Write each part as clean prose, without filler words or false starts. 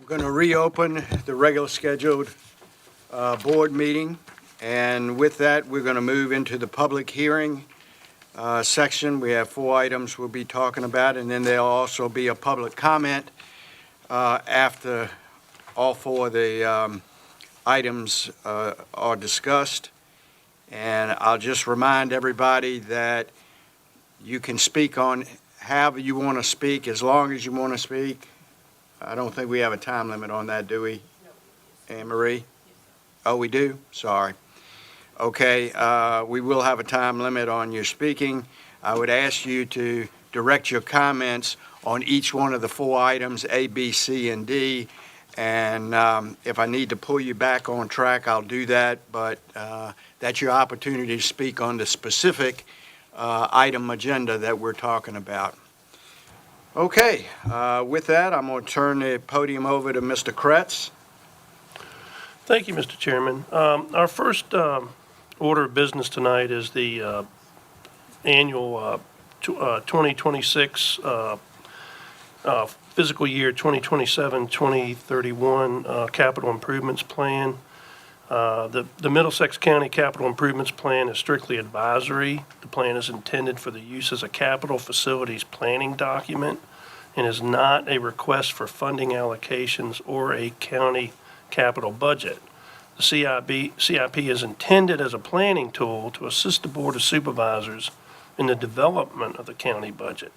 I'm going to reopen the regular scheduled board meeting, and with that, we're going to move into the public hearing section. We have 4 items we'll be talking about, and then there'll also be a public comment after all 4 of the items are discussed. And I'll just remind everybody that you can speak on however you want to speak, as long as you want to speak. I don't think we have a time limit on that, do we? Anne Marie? Oh, we do? Sorry. Okay, we will have a time limit on your speaking. I would ask you to direct your comments on each one of the 4 items, A, B, C, and D. And if I need to pull you back on track, I'll do that. But that's your opportunity to speak on the specific item agenda that we're talking about. Okay, with that, I'm going to turn the podium over to Mr. Kretz. Thank you, Mr. Chairman. Our first order of business tonight is the annual 2026 fiscal year 2027-2031 capital improvements plan. The Middlesex County Capital Improvements Plan is strictly advisory. The plan is intended for the use as a capital facilities planning document and is not a request for funding allocations or a county capital budget. The CIP is intended as a planning tool to assist the Board of Supervisors in the development of the county budget.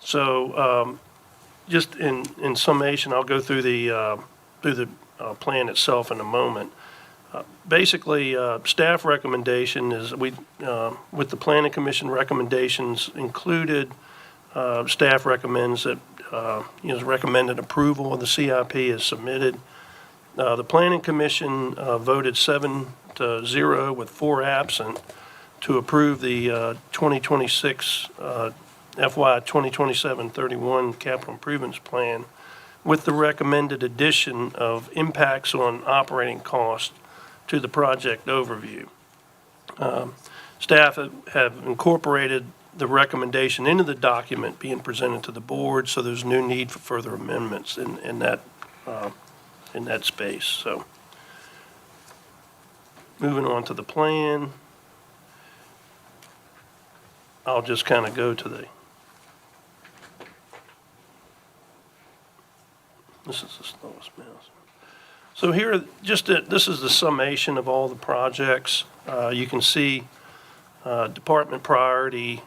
So just in summation, I'll go through the plan itself in a moment. Basically, staff recommendation is with the Planning Commission recommendations included, staff recommends that, recommended approval of the CIP is submitted. The Planning Commission voted 7-0 with 4 absent to approve the 2026 FY 2027-31 Capital Improvements Plan with the recommended addition of impacts on operating costs to the project overview. Staff have incorporated the recommendation into the document being presented to the board, so there's no need for further amendments in that space. So, moving on to the plan, I'll just kind of go to this is the slowest mouse. So here, this is the summation of all the projects. You can see department priority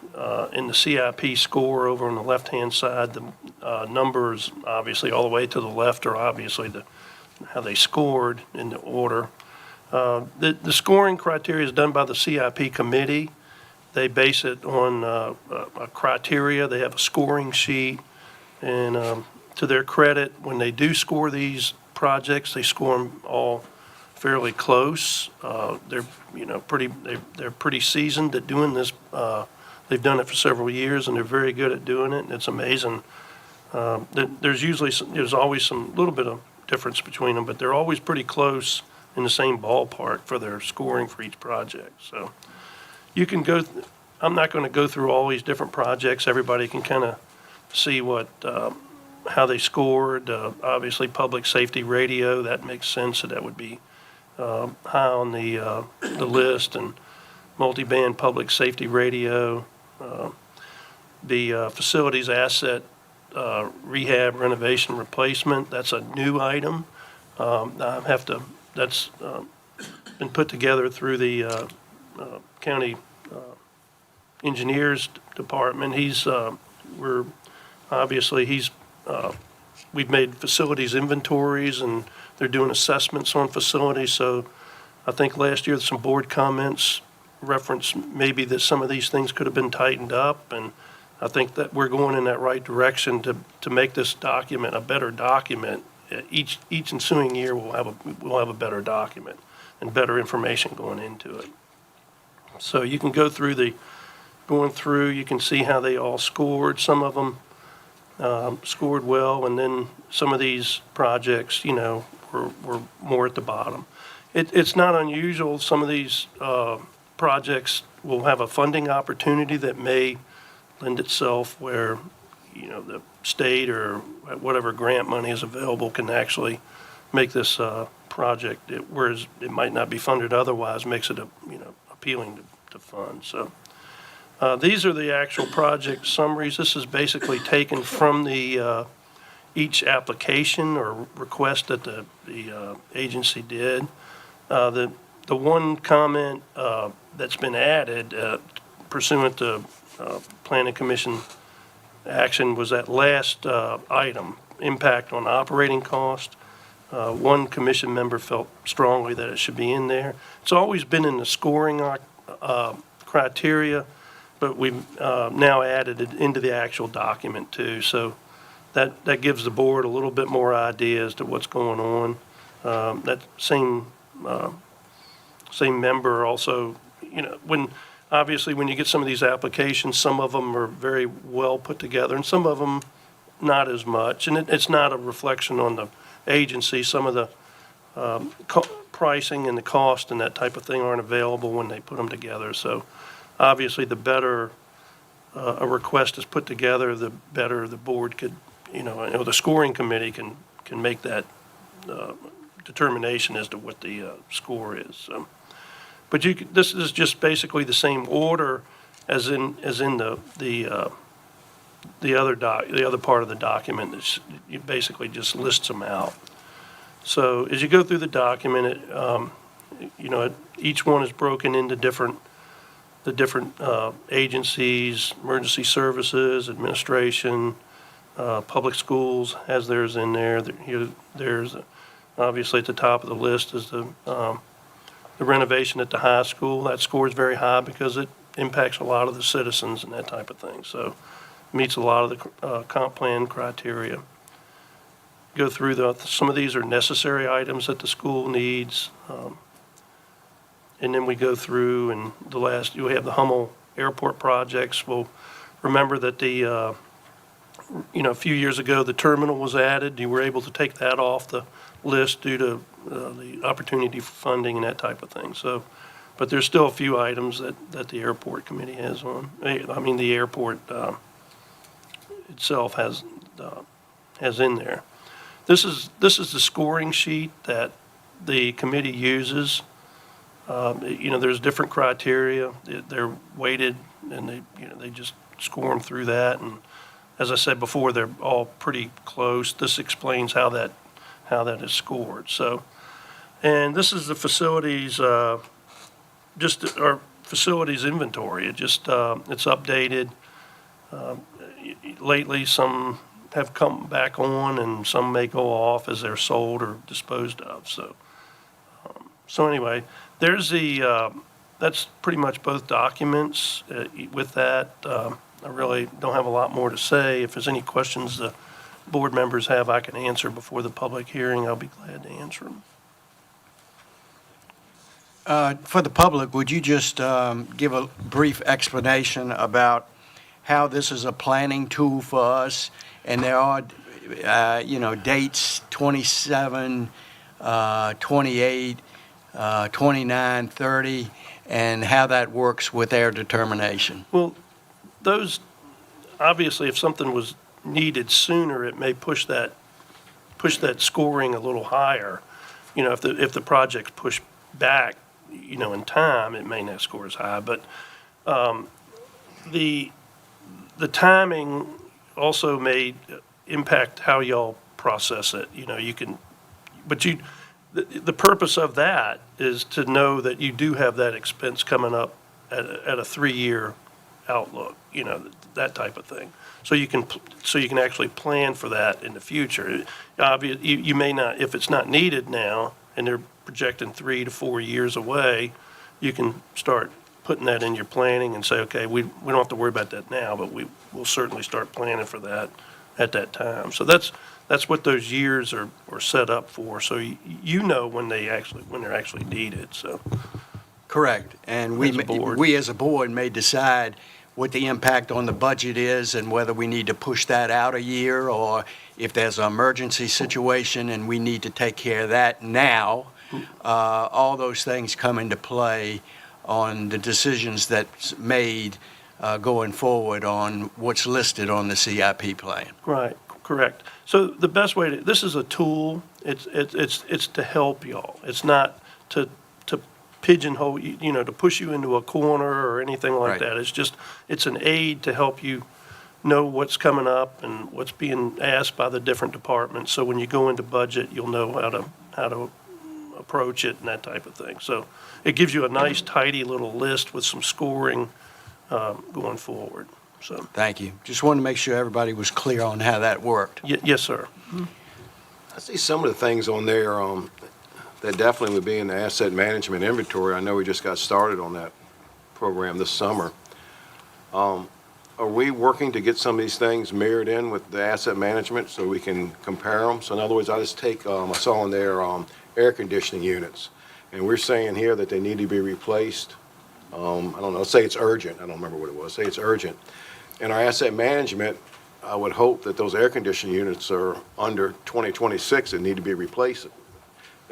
in the CIP score over on the left-hand side. The numbers, obviously, all the way to the left are obviously how they scored in the order. The scoring criteria is done by the CIP committee. They base it on a criteria. They have a scoring sheet, and to their credit, when they do score these projects, they score them all fairly close. They're pretty seasoned at doing this. They've done it for several years, and they're very good at doing it. And it's amazing. There's always some little bit of difference between them, but they're always pretty close in the same ballpark for their scoring for each project. So you can go. I'm not going to go through all these different projects. Everybody can kind of see how they scored. Obviously, public safety radio, that makes sense that would be high on the list, and multi-band public safety radio. The facilities asset rehab renovation replacement, that's a new item. That's been put together through the county engineers department. We've made facilities inventories, and they're doing assessments on facilities. So I think last year some board comments referenced maybe that some of these things could have been tightened up, and I think that we're going in that right direction to make this document a better document. Each ensuing year we'll have a better document and better information going into it. So you can go through you can see how they all scored. Some of them scored well, and then some of these projects, were more at the bottom. It's not unusual. Some of these projects will have a funding opportunity that may lend itself where, the state or whatever grant money is available can actually make this project, whereas it might not be funded otherwise, makes it, appealing to fund. So these are the actual project summaries. This is basically taken from the each application or request that the agency did. The one comment that's been added pursuant to Planning Commission action was that last item, impact on operating cost. One commission member felt strongly that it should be in there. It's always been in the scoring criteria, but we've now added it into the actual document too. So that gives the board a little bit more idea as to what's going on. That same member also, obviously when you get some of these applications, some of them are very well put together and some of them not as much. And it's not a reflection on the agency. Some of the pricing and the cost and that type of thing aren't available when they put them together. So obviously the better a request is put together, the better the board could, the scoring committee can make that determination as to what the score is. So, but this is just basically the same order as in the other part of the document. It basically just lists them out. So as you go through the document, each one is broken into the different agencies, emergency services, administration, public schools has theirs in there. There's obviously at the top of the list is the renovation at the high school. That score is very high because it impacts a lot of the citizens and that type of thing. So meets a lot of the comp plan criteria. Go through some of these are necessary items that the school needs. And then we go through and we have the Hummel Airport projects. Well, remember that a few years ago, the terminal was added. You were able to take that off the list due to the opportunity for funding and that type of thing. So, but there's still a few items that the airport committee has on. The airport itself has in there. This is the scoring sheet that the committee uses. There's different criteria. They're weighted, and they just score them through that. And as I said before, they're all pretty close. This explains how that is scored. So, and this is the facilities, just our facilities inventory. It's updated. Lately, some have come back on, and some may go off as they're sold or disposed of. So anyway, there's that's pretty much both documents. With that, I really don't have a lot more to say. If there's any questions the board members have, I can answer before the public hearing. I'll be glad to answer them. For the public, would you just give a brief explanation about how this is a planning tool for us? And there are, dates 27, 28, 29, 30, and how that works with their determination. Well, those, obviously, if something was needed sooner, it may push that scoring a little higher. If the project's pushed back, in time, it may not score as high. But the timing also may impact how y'all process it. The purpose of that is to know that you do have that expense coming up at a 3-year outlook, that type of thing. So you can actually plan for that in the future. You may not, if it's not needed now, and they're projecting 3 to 4 years away, you can start putting that in your planning and say, okay, we don't have to worry about that now, but we'll certainly start planning for that at that time. So that's what those years are set up for. So when they're actually needed. So correct. And we as a board may decide what the impact on the budget is and whether we need to push that out a year, or if there's an emergency situation and we need to take care of that now. All those things come into play on the decisions that's made going forward on what's listed on the CIP plan. Right, correct. So the best way to, this is a tool, it's to help y'all. It's not to pigeonhole, you know, to push you into a corner or anything like Right. that. It's just, it's an aid to help you know what's coming up and what's being asked by the different departments. So when you go into budget, you'll know how to approach it and that type of thing. So it gives you a nice tidy little list with some scoring going forward. So, Thank you. Just wanted to make sure everybody was clear on how that worked. yes, sir. I see some of the things on there that definitely would be in the asset management inventory. I know we just got started on that program this summer. Are we working to get some of these things mirrored in with the asset management so we can compare them? So in other words, I just take, I saw on there air conditioning units, and we're saying here that they need to be replaced. I don't know, say it's urgent. I don't remember what it was. Say it's urgent. In our asset management, I would hope that those air conditioning units are under 2026 and need to be replaced.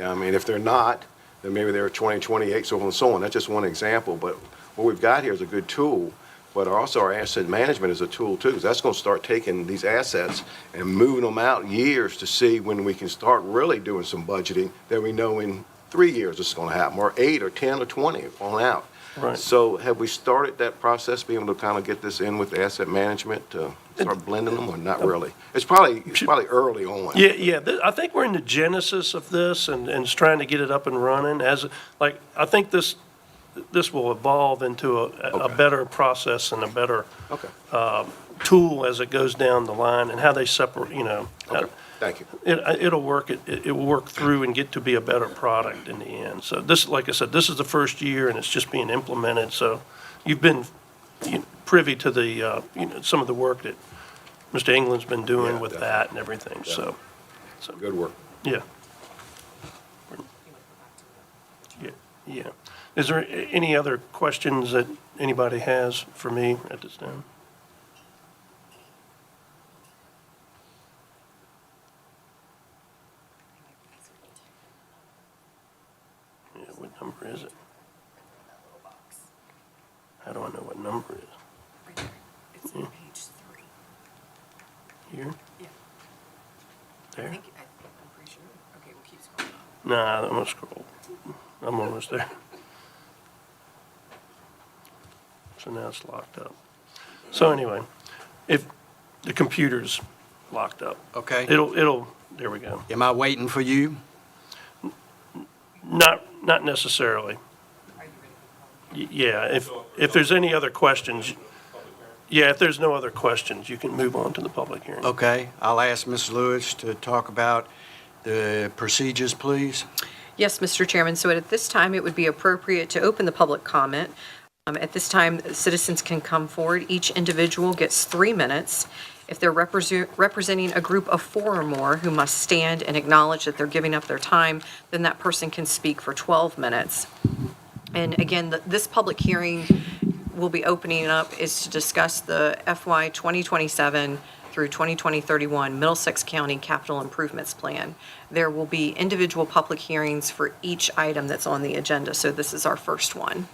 I mean, if they're not, then maybe they're 2028, so on and so on. That's just one example, but what we've got here is a good tool, but also our asset management is a tool too, because that's going to start taking these assets and moving them out years to see when we can start really doing some budgeting that we know in 3 years it's going to happen, or 8 or 10 or 20 on out. Right. So have we started that process, being able to kind of get this in with the asset management to start blending them, or not really? It's probably early on. Yeah, I think we're in the genesis of this and it's trying to get it up and running I think this will evolve into a Okay. better process and a better Okay, tool as it goes down the line and how they separate, you know. okay, thank you. It'll work, it will work through and get to be a better product in the end. So this, like I said, this is the first year and it's just being implemented. So you've been privy to the, some of the work that Mr. England's been doing Yeah, with definitely. that and everything, so, Good work. yeah. Yeah. Is there any other questions that anybody has for me at this time? Yeah, what number is it? How do I know what number it is? Right there. It's on page 3. Here? Yeah. I There? think, I'm pretty sure. Okay, we'll keep scrolling up. Nah, I'm gonna scroll. I'm almost there. So now it's locked up. So anyway, if the computer's locked up, Okay? there we go. Am I waiting for you? Not necessarily. Are you ready for the Yeah, if there's any other questions, yeah, if there's no other questions, you can move on to the public hearing. Okay, I'll ask Ms. Lewis to talk about the procedures, please. Yes, Mr. Chairman. So at this time, it would be appropriate to open the public comment. At this time, citizens can come forward. Each individual gets 3 minutes. If they're representing a group of 4 or more who must stand and acknowledge that they're giving up their time, then that person can speak for 12 minutes. And again, this public hearing we'll be opening up is to discuss the FY 2027 through 2031 Middlesex County Capital Improvements Plan. There will be individual public hearings for each item that's on the agenda, so this is our first one.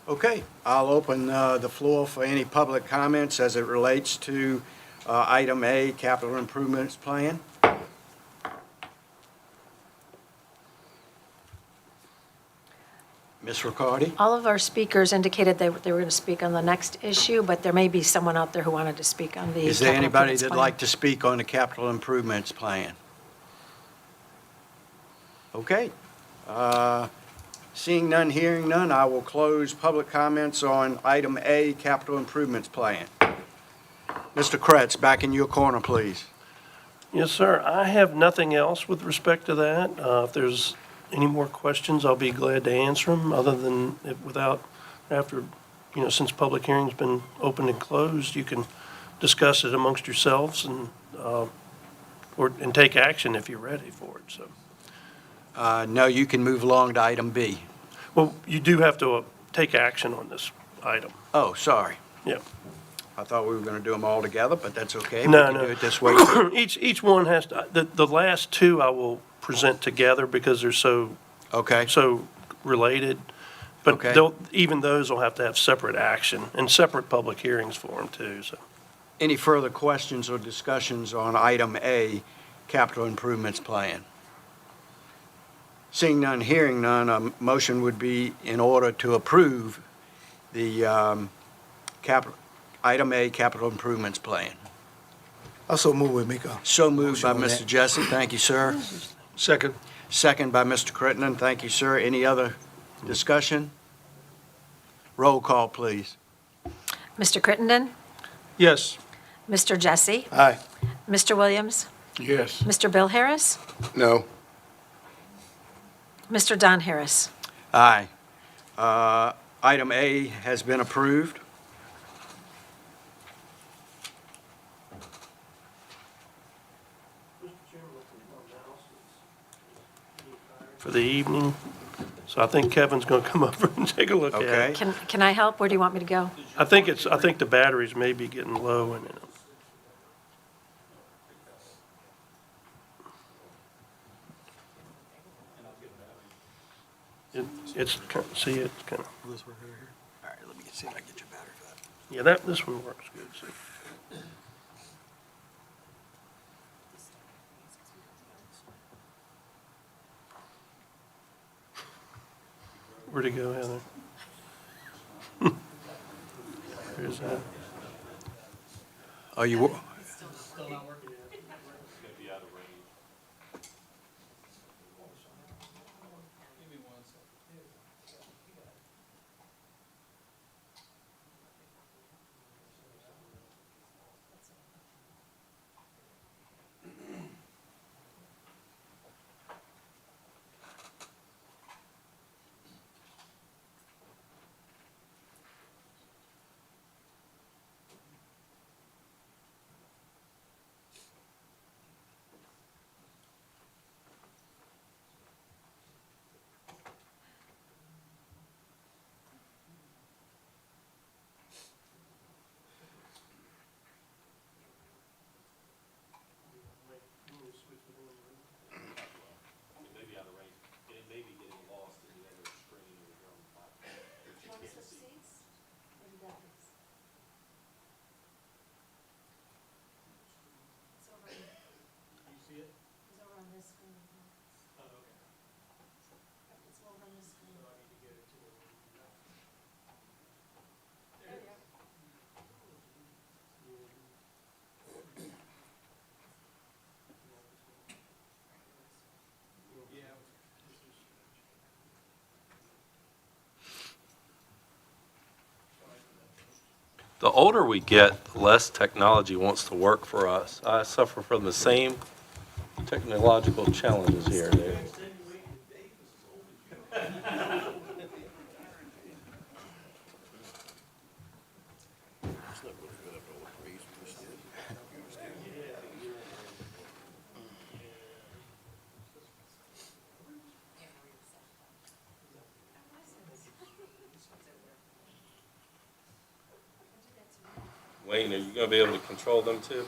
Okay, I'll open the floor for any public comments as it relates to item A, capital improvements plan. Ms. Riccardi? All of our speakers indicated they were going to speak on the next issue, but there may be someone out there who wanted to speak on the Is there capital anybody improvements that'd plan. like to speak on the capital improvements plan? Okay. Seeing none, hearing none, I will close public comments on item A, capital improvements plan. Mr. Kretz, back in your corner, please. Yes, sir. I have nothing else with respect to that. If there's any more questions, I'll be glad to answer them, other than since public hearing's been opened and closed, you can discuss it amongst yourselves and take action if you're ready for it, so. No, you can move along to item B. Well, you do have to take action on this item. Oh, sorry. Yeah. I thought we were going to do them all together, but that's okay. No, We can no. do it this way. Each one has to, the last two I will present together because they're so Okay, related. But Okay. even those will have to have separate action and separate public hearings for them too, so. Any further questions or discussions on item A, capital improvements plan? Seeing none, hearing none, a motion would be in order to approve the item A, capital improvements plan. Also move with Miko. So moved by Motion on Mr. that. Jessup, thank you, sir. Second. Second by Mr. Crittenden, thank you, sir. Any other discussion? Roll call, please. Mr. Crittenden, Yes. Mr. Jesse, Aye. Mr. Williams, Yes. Mr. Bill Harris, No. Mr. Don Harris. Aye. Item A has been approved. For the evening, so I think Kevin's gonna come over and take a look at Okay. it. Can I help? Where do you want me to go? I think the batteries may be getting low in it. It's, see, it's kind of, All right, let me see if I can get your battery for that. yeah, this one works good, see. Where'd it go, Heather? Where's that? Are you, The older we get, the less technology wants to work for us. I suffer from the same technological challenges here, Dave. Wayne, are you going to be able to control them too?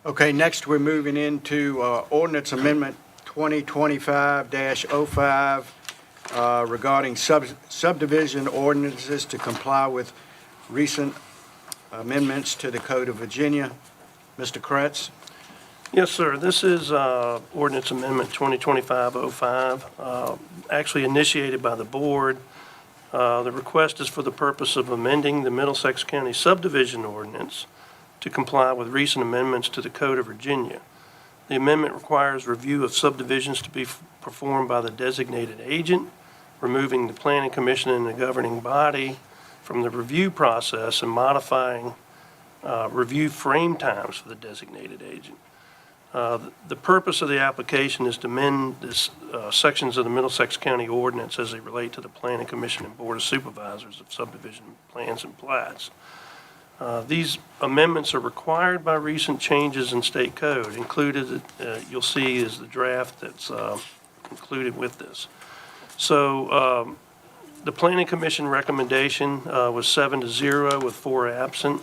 okay, next we're moving into ordinance amendment 2025-05 regarding subdivision ordinances to comply with recent amendments to the Code of Virginia. Mr. Kretz? Yes, sir. This is ordinance amendment 2025-05, actually initiated by the board. The request is for the purpose of amending the Middlesex County subdivision ordinance to comply with recent amendments to the Code of Virginia. The amendment requires review of subdivisions to be performed by the designated agent, removing the planning commission and the governing body from the review process and modifying review frame times for the designated agent. The purpose of the application is to amend this sections of the Middlesex County ordinance as they relate to the Planning Commission and Board of Supervisors of subdivision plans and plats. These amendments are required by recent changes in state code. Included, you'll see, is the draft that's included with this. So the Planning Commission recommendation was 7-0 with 4 absent.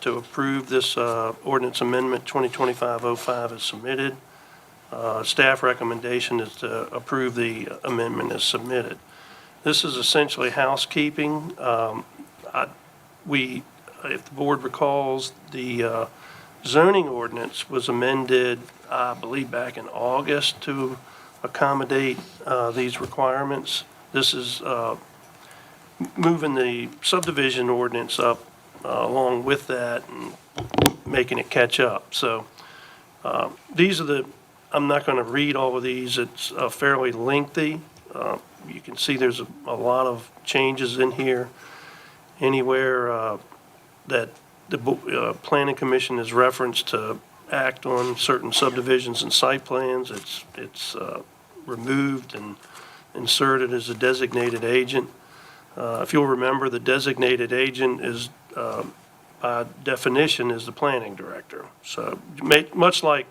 To approve this ordinance amendment 2025-05 as submitted. Staff recommendation is to approve the amendment as submitted. This is essentially housekeeping. If the board recalls, the zoning ordinance was amended, I believe, back in August to accommodate these requirements. This is moving the subdivision ordinance up along with that and making it catch up. So these are I'm not going to read all of these. It's fairly lengthy. You can see there's a lot of changes in here. Anywhere that the Planning Commission is referenced to act on certain subdivisions and site plans, it's removed and inserted as a designated agent. If you'll remember, the designated agent is, by definition, is the planning director. So much like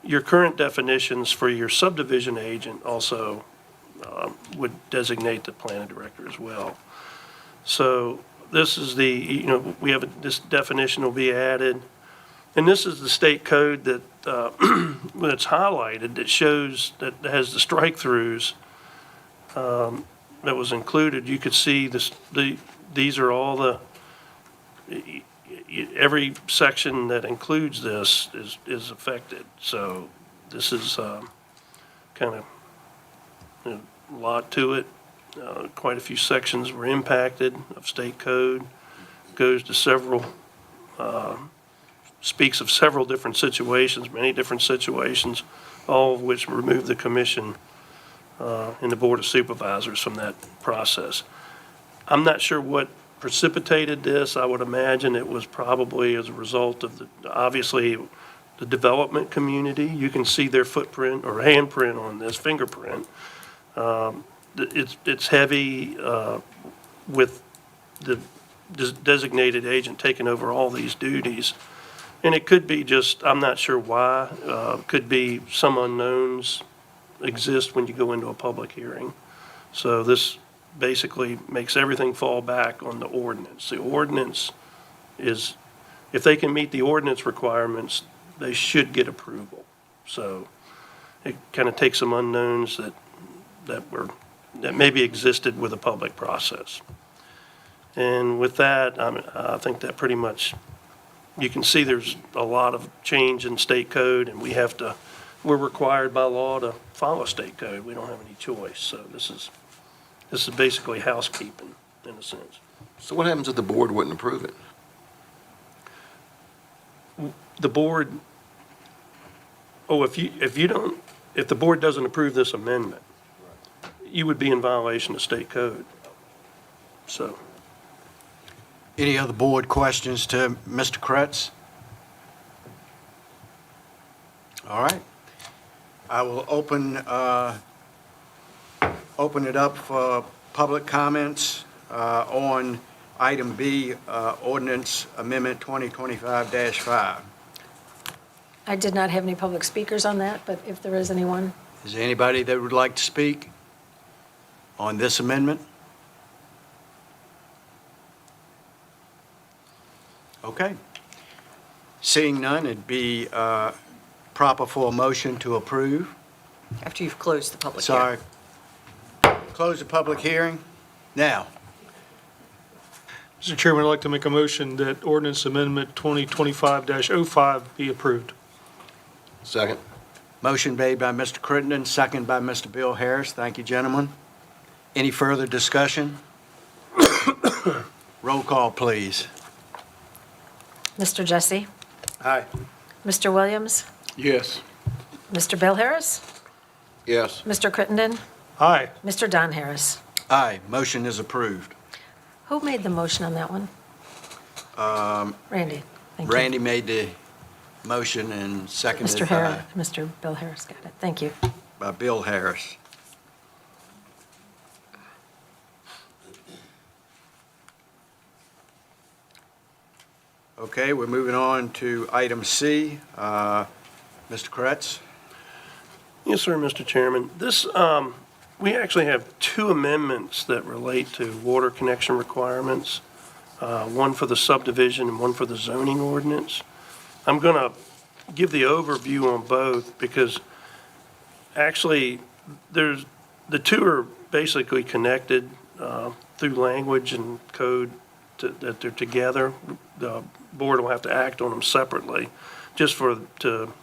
your current definitions for your subdivision agent also would designate the planning director as well. So this is this definition will be added. And this is the state code that, that's highlighted, that shows, that has the strike-throughs that was included. You could see these are all every section that includes this is affected. So this is kind of a lot to it. Quite a few sections were impacted of state code. Goes to several, speaks of several different situations, many different situations, all of which remove the commission and the Board of Supervisors from that process. I'm not sure what precipitated this. I would imagine it was probably as a result of obviously the development community. You can see their footprint or handprint on this, fingerprint. It's heavy with the designated agent taking over all these duties. And it could be just, I'm not sure why, could be some unknowns exist when you go into a public hearing. So this basically makes everything fall back on the ordinance. The ordinance is, if they can meet the ordinance requirements, they should get approval. So it kind of takes some unknowns that maybe existed with a public process. And with that, I think that pretty much, you can see there's a lot of change in state code, and we're required by law to follow state code. We don't have any choice. So this is basically housekeeping in a sense. So what happens if the board wouldn't approve it? The board, if the board doesn't approve this amendment, you would be in violation of state code. So. Any other board questions to Mr. Kretz? All right. I will open it up for public comments on item B, ordinance amendment 2025-5. I did not have any public speakers on that, but if there is anyone. Is there anybody that would like to speak on this amendment? Okay. Seeing none, it'd be proper for a motion to approve. After you've closed the public hearing. Sorry. Close the public hearing. Now, Mr. Chairman, I'd like to make a motion that ordinance amendment 2025-05 be approved. Second. motion made by Mr. Crittenden, second by Mr. Bill Harris. Thank you, gentlemen. Any further discussion? Roll call, please. Mr. Jesse? Aye. Mr. Williams? Yes. Mr. Bill Harris? Yes. Mr. Crittenden? Aye. Mr. Don Harris? Aye, motion is approved. Who made the motion on that one? Randy. Thank you. Randy made the motion and seconded Mr. Harris, Mr. Bill Harris got it. Thank you. by Bill Harris. Okay, we're moving on to item C. Mr. Kretz? Yes, sir, Mr. Chairman. This, we actually have two amendments that relate to water connection requirements, one for the subdivision and one for the zoning ordinance. I'm going to give the overview on both because Actually, the two are basically connected through language and code that they're together. The board will have to act on them separately, just to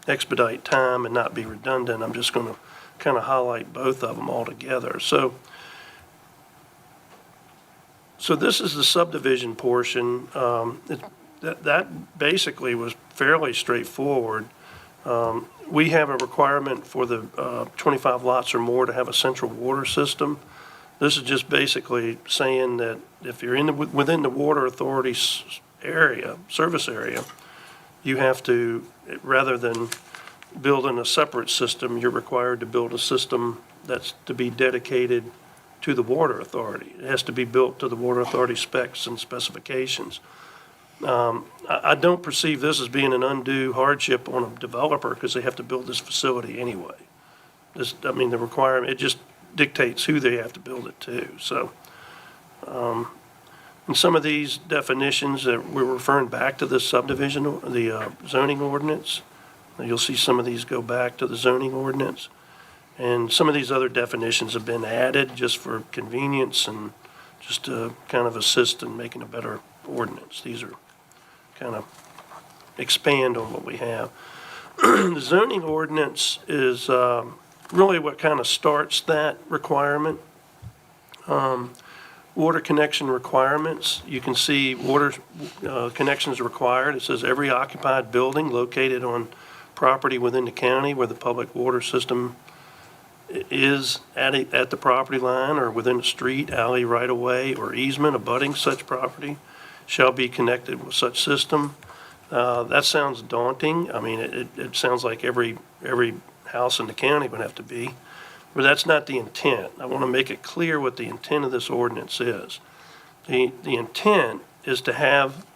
expedite time and not be redundant. I'm just going to kind of highlight both of them all together. So this is the subdivision portion. That basically was fairly straightforward. We have a requirement for the 25 lots or more to have a central water system. This is just basically saying that if you're within the water authority's area, service area, you have to, rather than building a separate system, you're required to build a system that's to be dedicated to the water authority. It has to be built to the water authority specs and specifications. I don't perceive this as being an undue hardship on a developer because they have to build this facility anyway. The requirement, it just dictates who they have to build it to. So, and some of these definitions that we're referring back to the subdivision, the zoning ordinance, you'll see some of these go back to the zoning ordinance. And some of these other definitions have been added just for convenience and just to kind of assist in making a better ordinance. These are kind of expand on what we have. The zoning ordinance is really what kind of starts that requirement. Water connection requirements, you can see water connections required. It says every occupied building located on property within the county where the public water system is at the property line or within a street, alley, right-of-way, or easement abutting such property shall be connected with such system. That sounds daunting. I mean, it sounds like every house in the county would have to be, but that's not the intent. I want to make it clear what the intent of this ordinance is. The intent is to have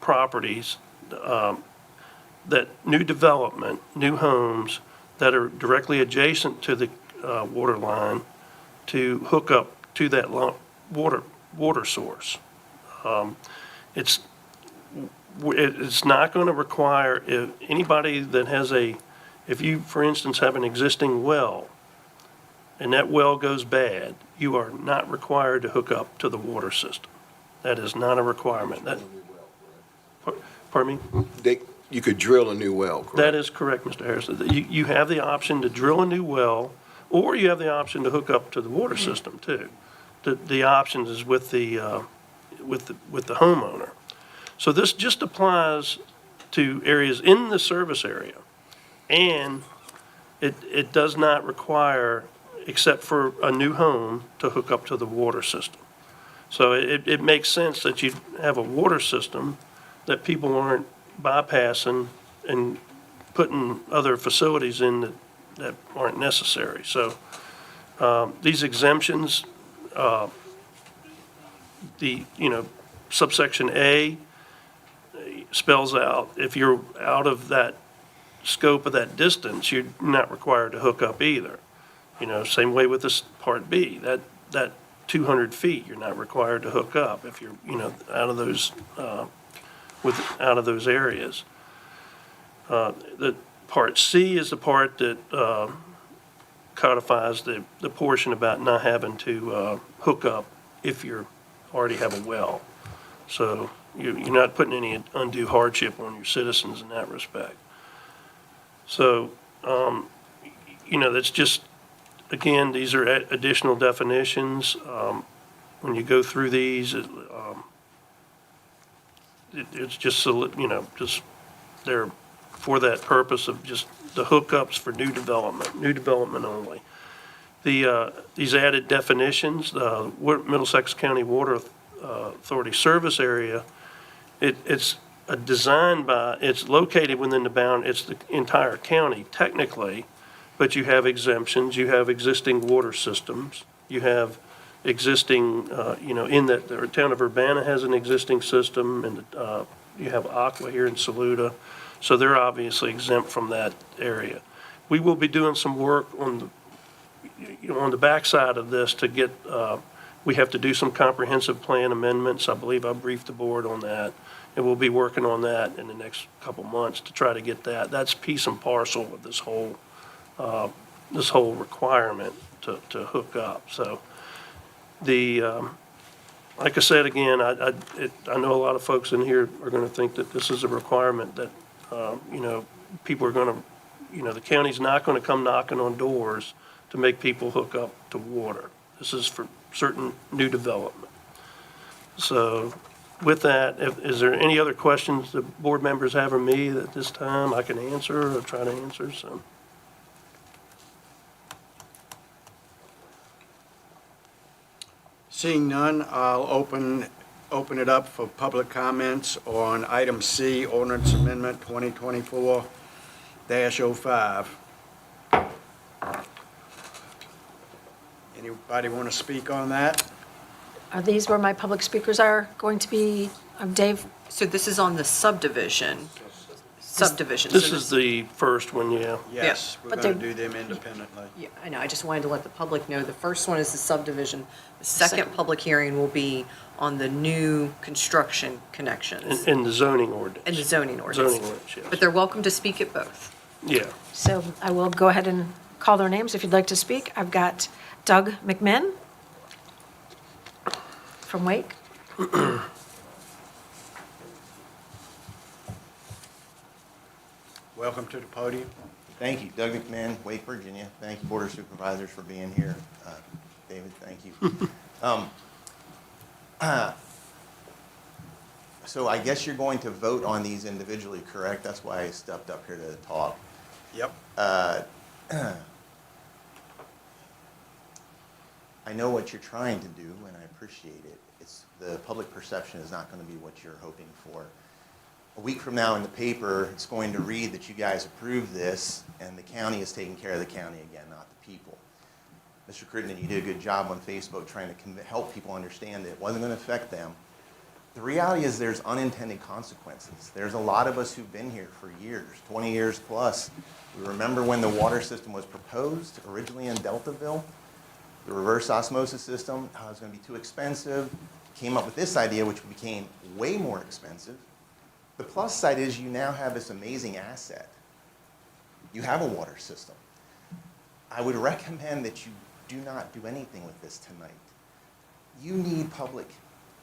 properties that new development, new homes that are directly adjacent to the water line to hook up to that water source. It's not going to require anybody that has if you, for instance, have an existing well and that well goes bad, you are not required to hook up to the water system. That is not a requirement. Pardon me? You could drill a new well, correct? That is correct, Mr. Harrison. You have the option to drill a new well, or you have the option to hook up to the water system too. The option is with the homeowner. So this just applies to areas in the service area, and it does not require, except for a new home, to hook up to the water system. So it makes sense that you have a water system that people aren't bypassing and putting other facilities in that aren't necessary. So these exemptions, subsection A spells out if you're out of that scope of that distance, you're not required to hook up either. Same way with this part B, that 200 feet, you're not required to hook up if you're, out of those out of those areas. The part C is the part that codifies the portion about not having to hook up if you already have a well. So you're not putting any undue hardship on your citizens in that respect. So, that's just, again, these are additional definitions. When you go through these, it's just, just they're for that purpose of just the hookups for new development only. These added definitions, Middlesex County Water Authority Service Area, it's it's located within the bound, it's the entire county technically, but you have exemptions, you have existing water systems, you have existing, in that the town of Urbana has an existing system, and you have Aqua here in Saluda, so they're obviously exempt from that area. We will be doing some work on the backside of this to get, we have to do some comprehensive plan amendments. I believe I briefed the board on that, and we'll be working on that in the next couple months to try to get that. That's piece and parcel of this whole this whole requirement to hook up. So like I said, again, I know a lot of folks in here are going to think that this is a requirement that, people are going to, the county's not going to come knocking on doors to make people hook up to water. This is for certain new development. So with that, is there any other questions the board members have of me at this time I can answer or try to answer? So. Seeing none, I'll open it up for public comments on item C, ordinance amendment 2024-05. Anybody want to speak on that? Are these where my public speakers are going to be? Dave? So this is on the subdivision. Subdivision. This So is the first one, yeah. Yes, we're But going to they- do them independently. Yeah, I know, I just wanted to let the public know, the first one is the subdivision. The second public hearing will be on the new construction connections In the zoning ordinance. and the zoning ordinance. Zoning ordinance, yes. But they're welcome to speak at both. Yeah. So I will go ahead and call their names if you'd like to speak. I've got Doug McMinn from Wake. Welcome to the podium. Thank you. Doug McMahon, Wake, Virginia. Thank you, Board of Supervisors, for being here. David, thank you. So I guess you're going to vote on these individually, correct? That's why I stepped up here to talk. Yep. I know what you're trying to do, and I appreciate it. The public perception is not going to be what you're hoping for. A week from now in the paper, it's going to read that you guys approved this, and the county is taking care of the county again, not the people. Mr. Crittenden, you did a good job on Facebook trying to help people understand that it wasn't going to affect them. The reality is there's unintended consequences. There's a lot of us who've been here for years, 20 years plus. We remember when the water system was proposed, originally in Deltaville, the reverse osmosis system, it was going to be too expensive. Came up with this idea, which became way more expensive. The plus side is you now have this amazing asset. You have a water system. I would recommend that you do not do anything with this tonight. You need public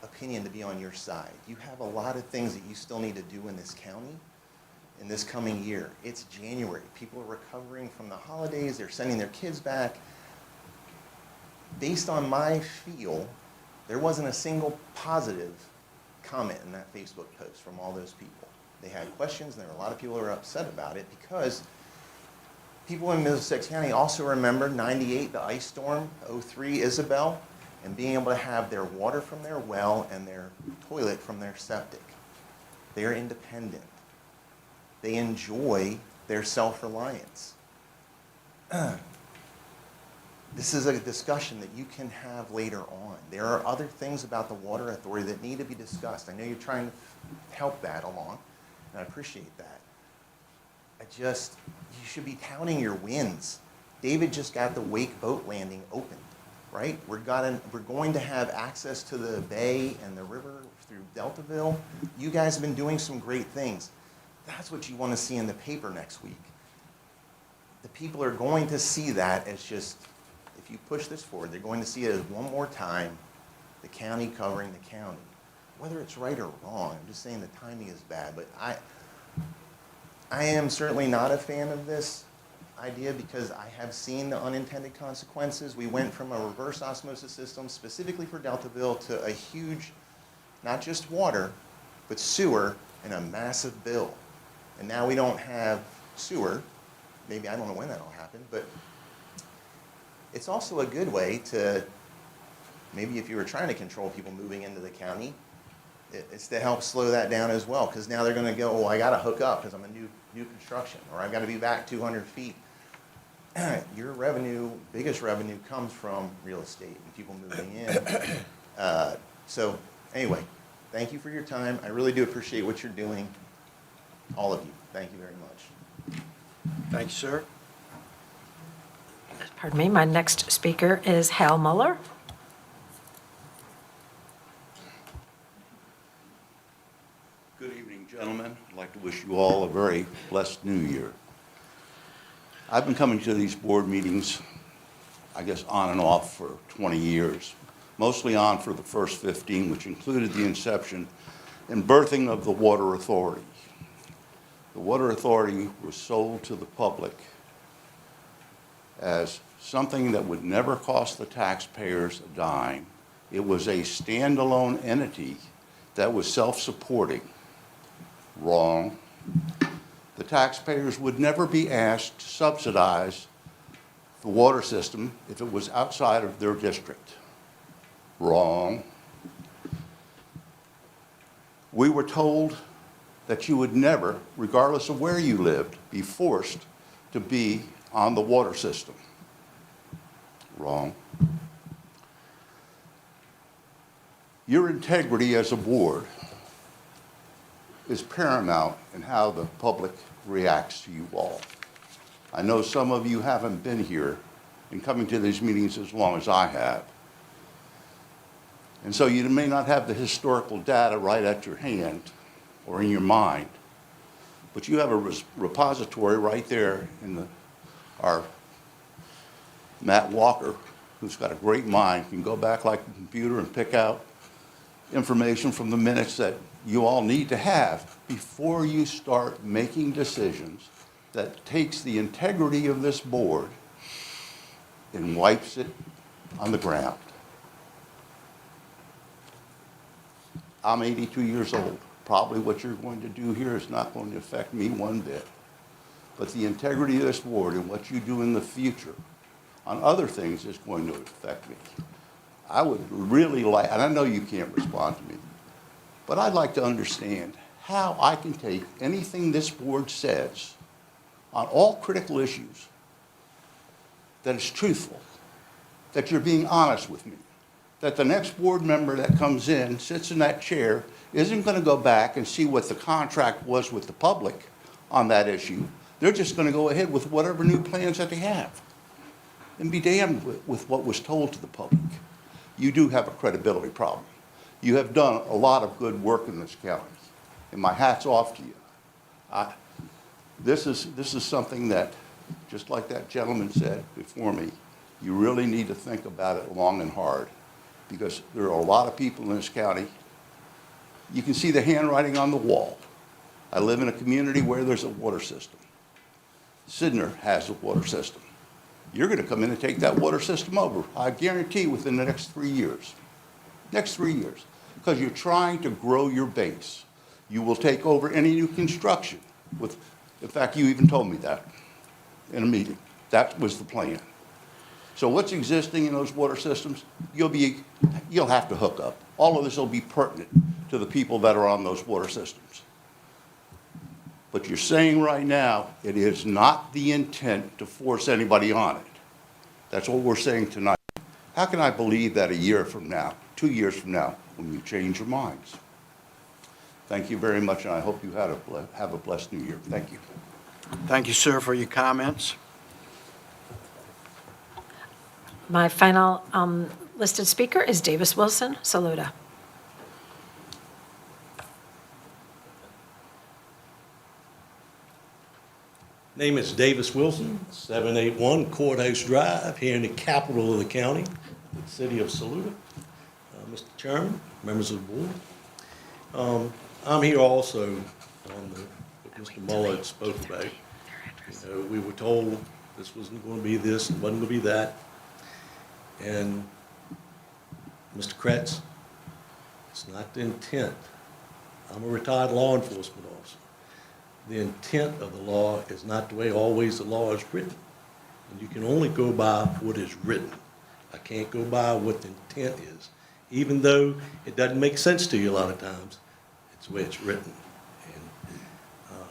opinion to be on your side. You have a lot of things that you still need to do in this county in this coming year. It's January. People are recovering from the holidays. They're sending their kids back. Based on my feel, there wasn't a single positive comment in that Facebook post from all those people. They had questions, and there were a lot of people who were upset about it because people in Middlesex County also remember 98, the ice storm, 03, Isabel, and being able to have their water from their well and their toilet from their septic. They are independent. They enjoy their self-reliance. This is a discussion that you can have later on. There are other things about the Water Authority that need to be discussed. I know you're trying to help that along, and I appreciate that. You should be counting your wins. David just got the Wake boat landing opened, right? We're going to have access to the bay and the river through Deltaville. You guys have been doing some great things. That's what you want to see in the paper next week. The people are going to see that as just, if you push this forward, they're going to see it as one more time, the county covering the county. Whether it's right or wrong, I'm just saying the timing is bad, but I am certainly not a fan of this idea because I have seen the unintended consequences. We went from a reverse osmosis system specifically for Deltaville to a huge, not just water, but sewer and a massive bill. And now we don't have sewer. Maybe, I don't know when that'll happen, but it's also a good way to, maybe if you were trying to control people moving into the county, it's to help slow that down as well, because now they're going to go, oh, I got to hook up because I'm a new construction, or I've got to be back 200 feet. Your revenue, biggest revenue comes from real estate and people moving in. So anyway, thank you for your time. I really do appreciate what you're doing, all of you. Thank you very much. Thank you, sir. Pardon me, my next speaker is Hal Muller. Good evening, gentlemen. I'd like to wish you all a very blessed new year. I've been coming to these board meetings, I guess, on and off for 20 years, mostly on for the first 15, which included the inception and birthing of the Water Authority. The Water Authority was sold to the public as something that would never cost the taxpayers a dime. It was a standalone entity that was self-supporting. Wrong. The taxpayers would never be asked to subsidize the water system if it was outside of their district. Wrong. We were told that you would never, regardless of where you lived, be forced to be on the water system. Wrong. Your integrity as a board is paramount in how the public reacts to you all. I know some of you haven't been here and coming to these meetings as long as I have. And so you may not have the historical data right at your hand or in your mind, but you have a repository right there in our Matt Walker, who's got a great mind, can go back like a computer and pick out information from the minutes that you all need to have before you start making decisions that takes the integrity of this board and wipes it on the ground. I'm 82 years old. Probably what you're going to do here is not going to affect me one bit. But the integrity of this board and what you do in the future on other things is going to affect me. I would really like, and I know you can't respond to me, but I'd like to understand how I can take anything this board says on all critical issues that is truthful, that you're being honest with me, that the next board member that comes in, sits in that chair, isn't going to go back and see what the contract was with the public on that issue. They're just going to go ahead with whatever new plans that they have and be damned with what was told to the public. You do have a credibility problem. You have done a lot of good work in this county, and my hat's off to you. This is something that, just like that gentleman said before me, you really need to think about it long and hard, because there are a lot of people in this county. You can see the handwriting on the wall. I live in a community where there's a water system. Sydnor has a water system. You're going to come in and take that water system over, I guarantee, within the next 3 years. Next 3 years. Because you're trying to grow your base. You will take over any new construction. In fact, you even told me that in a meeting. That was the plan. So what's existing in those water systems, you'll have to hook up. All of this will be pertinent to the people that are on those water systems. But you're saying right now, it is not the intent to force anybody on it. That's what we're saying tonight. How can I believe that a year from now, 2 years from now, when you change your minds? Thank you very much, and I hope you have a blessed new year. Thank you. Thank you, sir, for your comments. My final listed speaker is Davis Wilson, Saluda. Name is Davis Wilson, 781 Courthouse Drive, here in the capital of the county, the city of Saluda. Mr. Chairman, members of the board. I'm here also on what Mr. Muller spoke about. You know, we were told this wasn't going to be this and wasn't going to be that. And Mr. Kretz, it's not the intent. I'm a retired law enforcement officer. The intent of the law is not the way always the law is written. And you can only go by what is written. I can't go by what the intent is. Even though it doesn't make sense to you a lot of times, it's the way it's written. And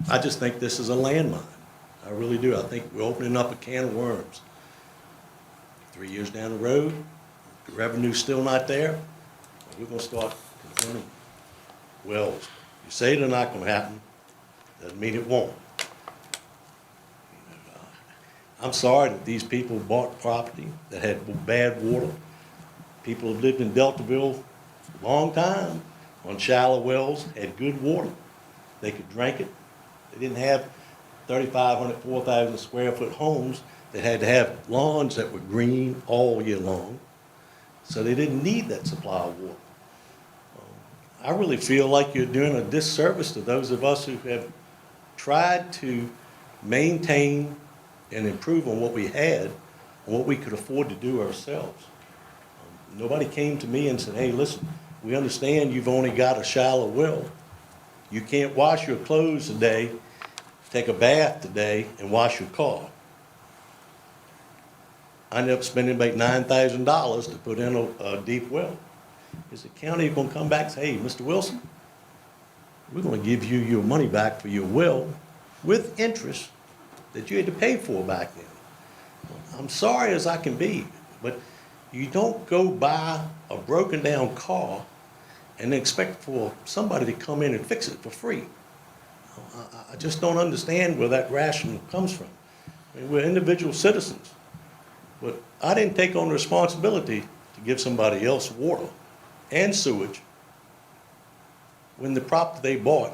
I just think this is a landmine. I really do. I think we're opening up a can of worms. 3 years down the road, the revenue's still not there, we're going to start confronting wells. You say they're not going to happen, doesn't mean it won't. I'm sorry that these people bought property that had bad water. People have lived in Deltaville a long time on shallow wells, had good water. They could drink it. They didn't have 3,500, 4,000 square foot homes that had to have lawns that were green all year long. So they didn't need that supply of water. I really feel like you're doing a disservice to those of us who have tried to maintain and improve on what we had and what we could afford to do ourselves. Nobody came to me and said, hey, listen, we understand you've only got a shallow well. You can't wash your clothes today, take a bath today, and wash your car. I ended up spending about $9,000 to put in a deep well. Is the county going to come back and say, hey, Mr. Wilson, we're going to give you your money back for your well with interest that you had to pay for back then? I'm sorry as I can be, but you don't go buy a broken down car and expect for somebody to come in and fix it for free. I just don't understand where that rationale comes from. I mean, we're individual citizens, but I didn't take on the responsibility to give somebody else water and sewage when the property they bought,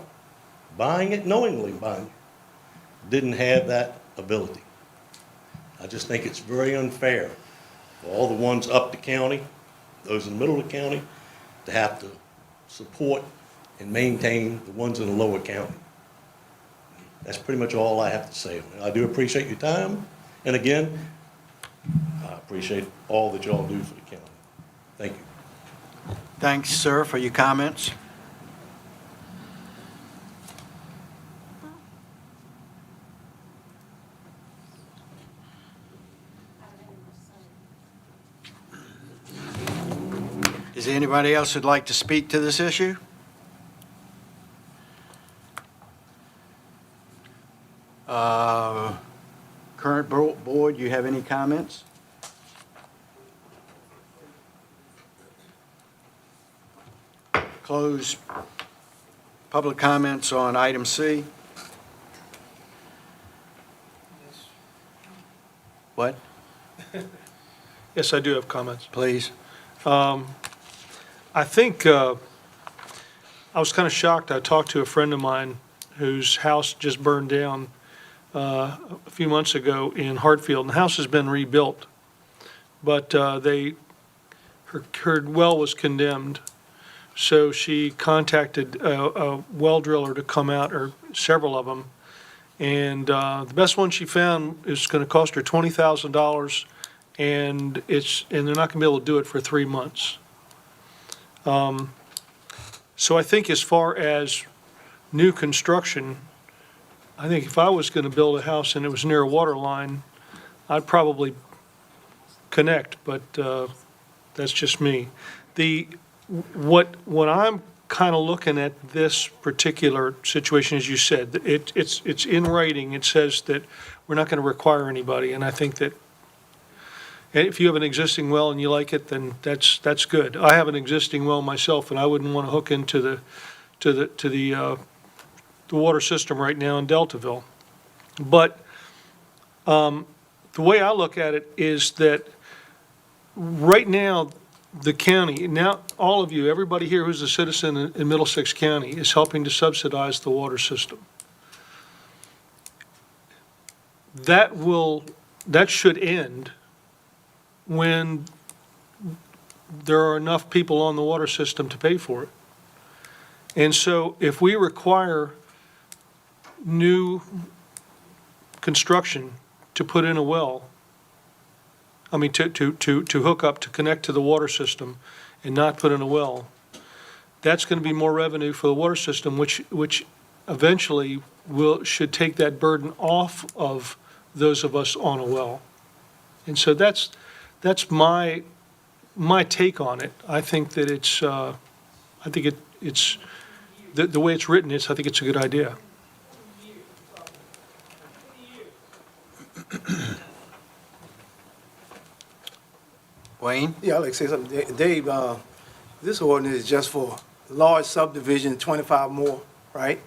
buying it knowingly buying it, didn't have that ability. I just think it's very unfair for all the ones up the county, those in the middle of the county, to have to support and maintain the ones in the lower county. That's pretty much all I have to say. I do appreciate your time, and again, I appreciate all that y'all do for the county. Thank you. Thanks, sir, for your comments. Is there anybody else who'd like to speak to this issue? Current board, you have any comments? Close public comments on item C. What? Yes, I do have comments. Please. I think, I was kind of shocked. I talked to a friend of mine whose house just burned down a few months ago in Hartfield, and the house has been rebuilt. But her well was condemned, so she contacted a well driller to come out, or several of them. And the best one she found is going to cost her $20,000, and they're not going to be able to do it for 3 months. So I think as far as new construction, I think if I was going to build a house and it was near a water line, I'd probably connect, but that's just me. What I'm kind of looking at this particular situation, as you said, it's in writing. It says that we're not going to require anybody, and I think that if you have an existing well and you like it, then that's good. I have an existing well myself, and I wouldn't want to hook into the water system right now in Deltaville. But the way I look at it is that right now, the county, now all of you, everybody here who's a citizen in Middlesex County is helping to subsidize the water system. That should end when there are enough people on the water system to pay for it. And so if we require new construction to put in a well, I mean, to hook up, to connect to the water system and not put in a well, that's going to be more revenue for the water system, which eventually should take that burden off of those of us on a well. And so that's my take on it. I think that it's the way it's written, I think it's a good idea. Wayne? Yeah, I'd like to say something. Dave, this ordinance is just for large subdivision, 25 more, right?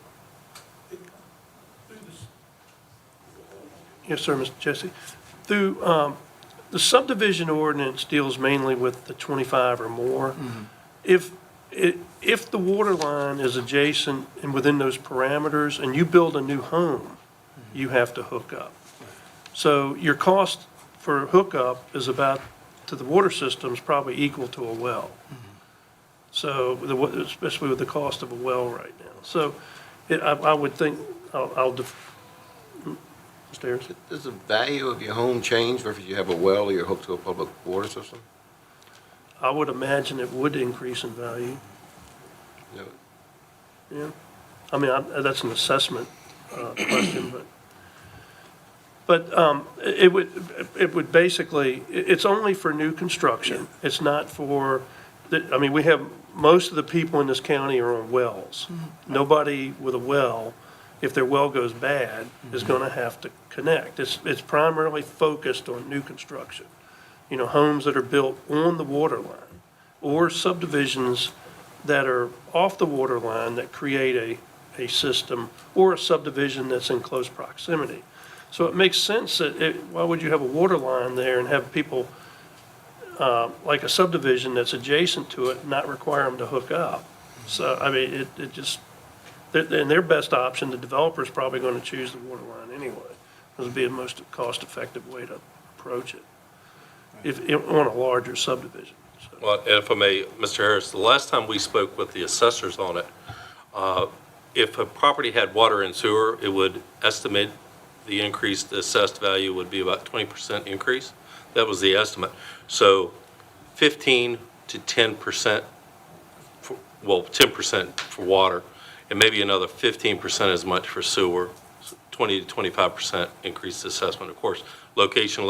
Yes, sir, Mr. Jesse. Through, the subdivision ordinance deals mainly with the 25 or more. If the water line is adjacent and within those parameters, and you build a new home, you have to hook up. So your cost for hookup is about, to the water system, is probably equal to a well. So, especially with the cost of a well right now. So I would think, Mr. Harris? Does the value of your home change if you have a well or you're hooked to a public water system? I would imagine it would increase in value. No. Yeah. I mean, that's an assessment question, but it would basically, it's only for new construction. It's not for, I mean, we have, most of the people in this county are on wells. Nobody with a well, if their well goes bad, is going to have to connect. It's primarily focused on new construction. You know, homes that are built on the water line or subdivisions that are off the water line that create a system, or a subdivision that's in close proximity. So it makes sense that, why would you have a water line there and have people, like a subdivision that's adjacent to it, not require them to hook up? So, I mean, it just, and their best option, the developer's probably going to choose the water line anyway. This would be the most cost-effective way to approach it, on a larger subdivision. So. Well, if I may, Mr. Harris, the last time we spoke with the assessors on it, if a property had water and sewer, it would estimate the increased assessed value would be about 20% increase. That was the estimate. So 15 to 10%, 10% for water, and maybe another 15% as much for sewer, 20 to 25% increased assessment. Of course, location,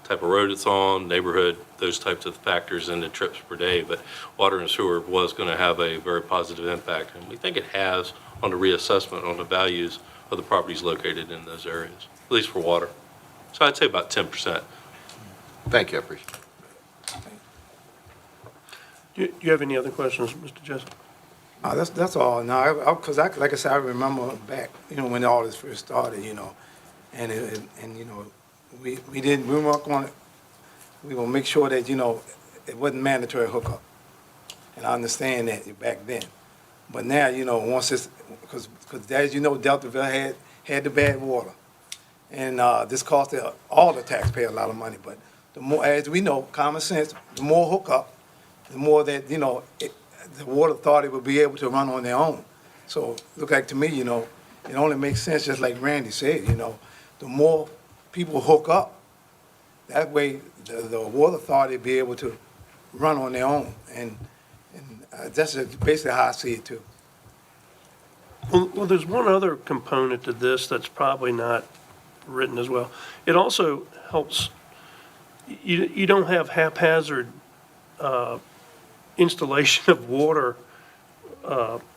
type of road it's on, neighborhood, those types of factors into trips per day. But water and sewer was going to have a very positive impact, and we think it has on the reassessment on the values of the properties located in those areas, at least for water. So I'd say about 10%. Thank you, I appreciate it. Do you have any other questions, Mr. Jessup? That's all. Now, because like I said, I remember back, when all this first started, and we work on it. We will make sure that, it wasn't mandatory hookup. And I understand that back then. But now, once it's, because as you know, Deltaville had the bad water. And this cost all the taxpayers a lot of money. But the more, as we know, common sense, the more hookup, the more that, the water authority will be able to run on their own. So look like to me, it only makes sense, just like Randy said, the more people hook up, that way the water authority will be able to run on their own. And that's basically how I see it too. Well, there's one other component to this that's probably not written as well. It also helps, you don't have haphazard installation of water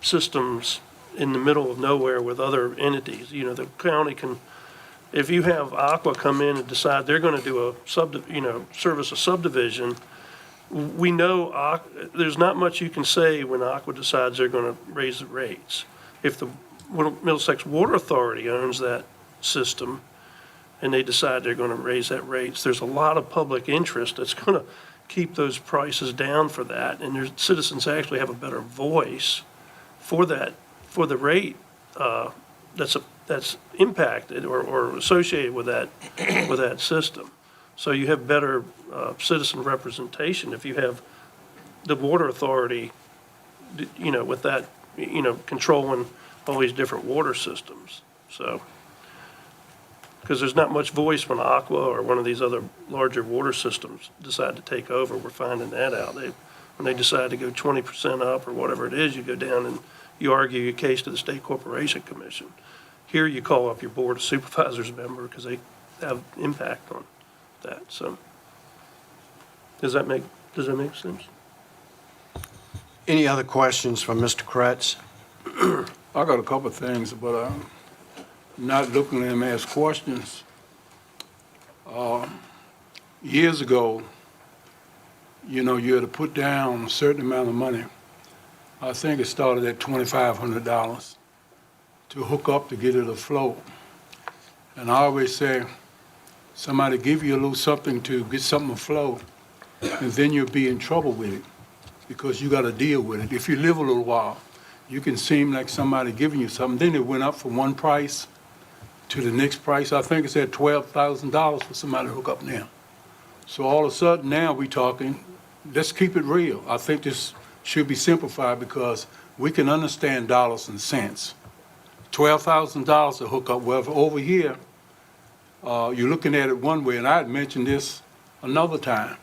systems in the middle of nowhere with other entities. The county can, if you have Aqua come in and decide they're going to do service a subdivision, we know there's not much you can say when Aqua decides they're going to raise the rates. If the Middlesex Water Authority owns that system and they decide they're going to raise that rates, there's a lot of public interest that's going to keep those prices down for that, and their citizens actually have a better voice for that, for the rate that's impacted or associated with that system. So you have better citizen representation if you have the water authority, with that, controlling all these different water systems. So, because there's not much voice when Aqua or one of these other larger water systems decide to take over. We're finding that out. When they decide to go 20% up or whatever it is, you go down and you argue your case to the State Corporation Commission. Here you call up your Board of Supervisors member because they have impact on that. So does that make sense? Any other questions from Mr. Kretz? I got a couple of things, but I'm not looking at them as questions. Years ago, you had to put down a certain amount of money. I think it started at $2,500 to hook up to get it afloat. And I always say, somebody give you a little something to get something afloat, and then you'll be in trouble with it because you got to deal with it. If you live a little while, you can seem like somebody giving you something. Then it went up from one price to the next price. I think it's at $12,000 for somebody to hook up now. So all of a sudden now we talking, let's keep it real. I think this should be simplified because we can understand dollars and cents. $12,000 to hook up, well, over here, you're looking at it one way, and I had mentioned this another time.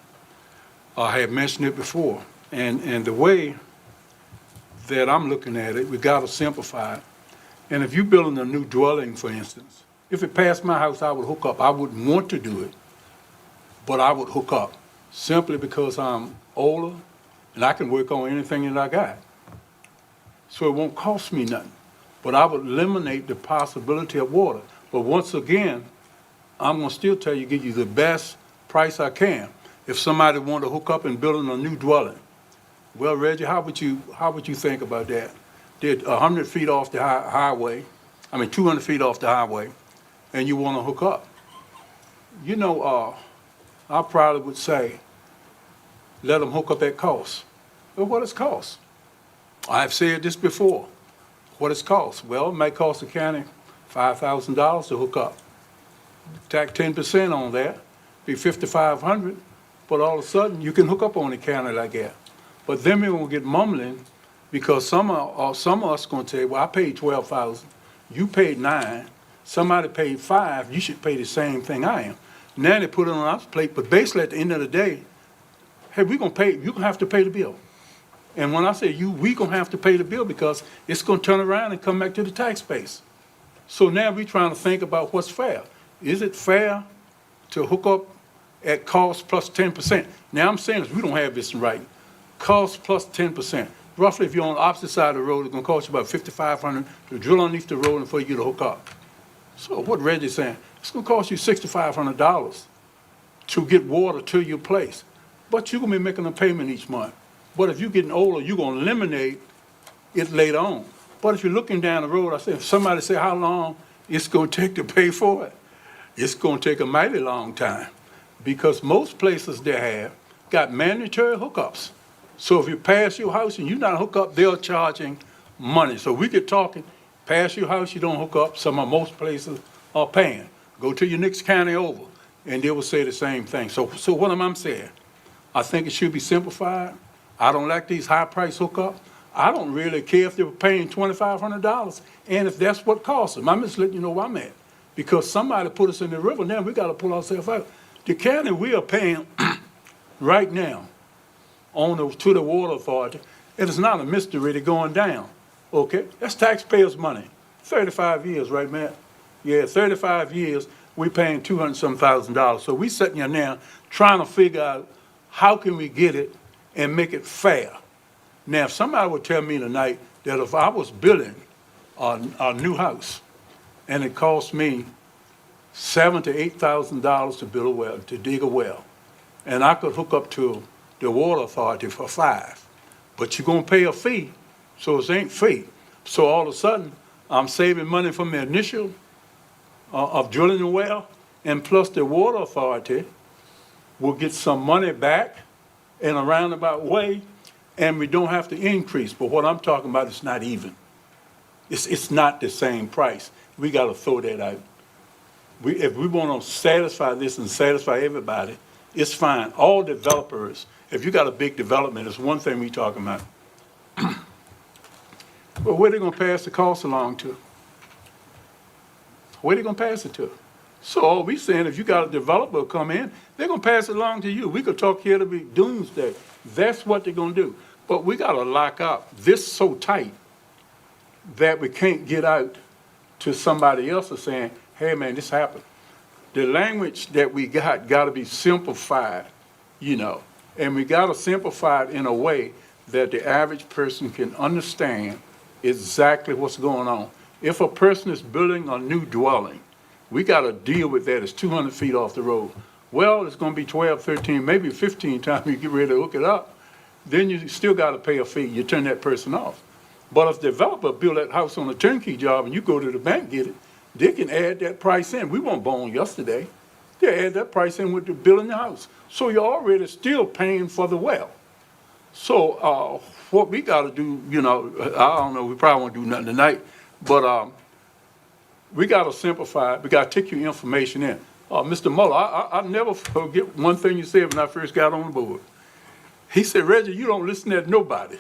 I had mentioned it before, and the way that I'm looking at it, we gotta simplify it. And if you're building a new dwelling, for instance, if it passed my house, I would hook up. I wouldn't want to do it, but I would hook up, simply because I'm older and I can work on anything that I got. So it won't cost me nothing, but I would eliminate the possibility of water. But once again, I'm gonna still tell you, give you the best price I can. If somebody wanted to hook up and building a new dwelling, well, Reggie, how would you think about that? They're 100 feet off the highway, 200 feet off the highway, and you wanna hook up. You know, I probably would say, let them hook up at cost. Well, what does cost? I've said this before. What does cost? Well, it may cost the county $5,000 to hook up. Tack 10% on that, be $5,500, but all of a sudden, you can hook up on the county like that. But then we're gonna get mumbling, because some of us gonna tell you, well, I paid $12,000, you paid $9,000, somebody paid $5,000, you should pay the same thing I am. Now they put it on our plate, but basically at the end of the day, hey, we're gonna pay, you're gonna have to pay the bill. And when I say you, we gonna have to pay the bill because it's gonna turn around and come back to the tax base. So now we're trying to think about what's fair. Is it fair to hook up at cost plus 10%? Now I'm saying this, we don't have this in writing. Cost plus 10%. Roughly, if you're on the opposite side of the road, it's gonna cost you about $5,500 to drill underneath the road and for you to hook up. So what Reggie's saying, it's gonna cost you $6,500 to get water to your place. But you're gonna be making a payment each month. But if you're getting older, you're gonna eliminate it later on. But if you're looking down the road, I said, if somebody say how long it's gonna take to pay for it, it's gonna take a mighty long time. Because most places they have got mandatory hookups. So if you pass your house and you're not hooked up, they're charging money. So we get talking, pass your house, you don't hook up, most places are paying. Go to your next county over, and they will say the same thing. So what am I saying? I think it should be simplified. I don't like these high-price hookups. I don't really care if they were paying $2,500, and if that's what costs them. I'm just letting you know where I'm at. Because somebody put us in the river, now we gotta pull ourselves out. The county we are paying right now to the water authority, it is not a mystery, they're going down, okay? That's taxpayers' money. 35 years, right, Matt? Yeah, 35 years, we paying $200-some-thousand. So we sitting here now trying to figure out how can we get it and make it fair. Now, if somebody would tell me tonight that if I was building a new house and it cost me $7,000 to $8,000 to build a well, to dig a well, and I could hook up to the water authority for $5,000, but you're gonna pay a fee, so it ain't free. So all of a sudden, I'm saving money from the initial of drilling the well, and plus the water authority will get some money back in a roundabout way, and we don't have to increase. But what I'm talking about is not even. It's not the same price. We gotta throw that out. If we wanna satisfy this and satisfy everybody, it's fine. All developers, if you got a big development, it's one thing we talking about. Well, where they gonna pass the cost along to? Where they gonna pass it to? So all we saying, if you got a developer come in, they're gonna pass it along to you. We could talk here to be doomsday. That's what they're gonna do. But we gotta lock up this so tight that we can't get out to somebody else and saying, hey man, this happened. The language that we gotta be simplified, and we gotta simplify it in a way that the average person can understand exactly what's going on. If a person is building a new dwelling, we gotta deal with that. It's 200 feet off the road. Well, it's gonna be 12, 13, maybe 15 times you get ready to hook it up. Then you still gotta pay a fee. You turn that person off. But if the developer build that house on a turnkey job and you go to the bank get it, they can add that price in. We weren't born yesterday. They add that price in with the building the house. So you're already still paying for the well. So what we gotta do, I don't know, we probably won't do nothing tonight, but we gotta simplify it, we gotta take your information in. Mr. Muller, I never forget one thing you said when I first got on the board. He said, Reggie, you don't listen to nobody.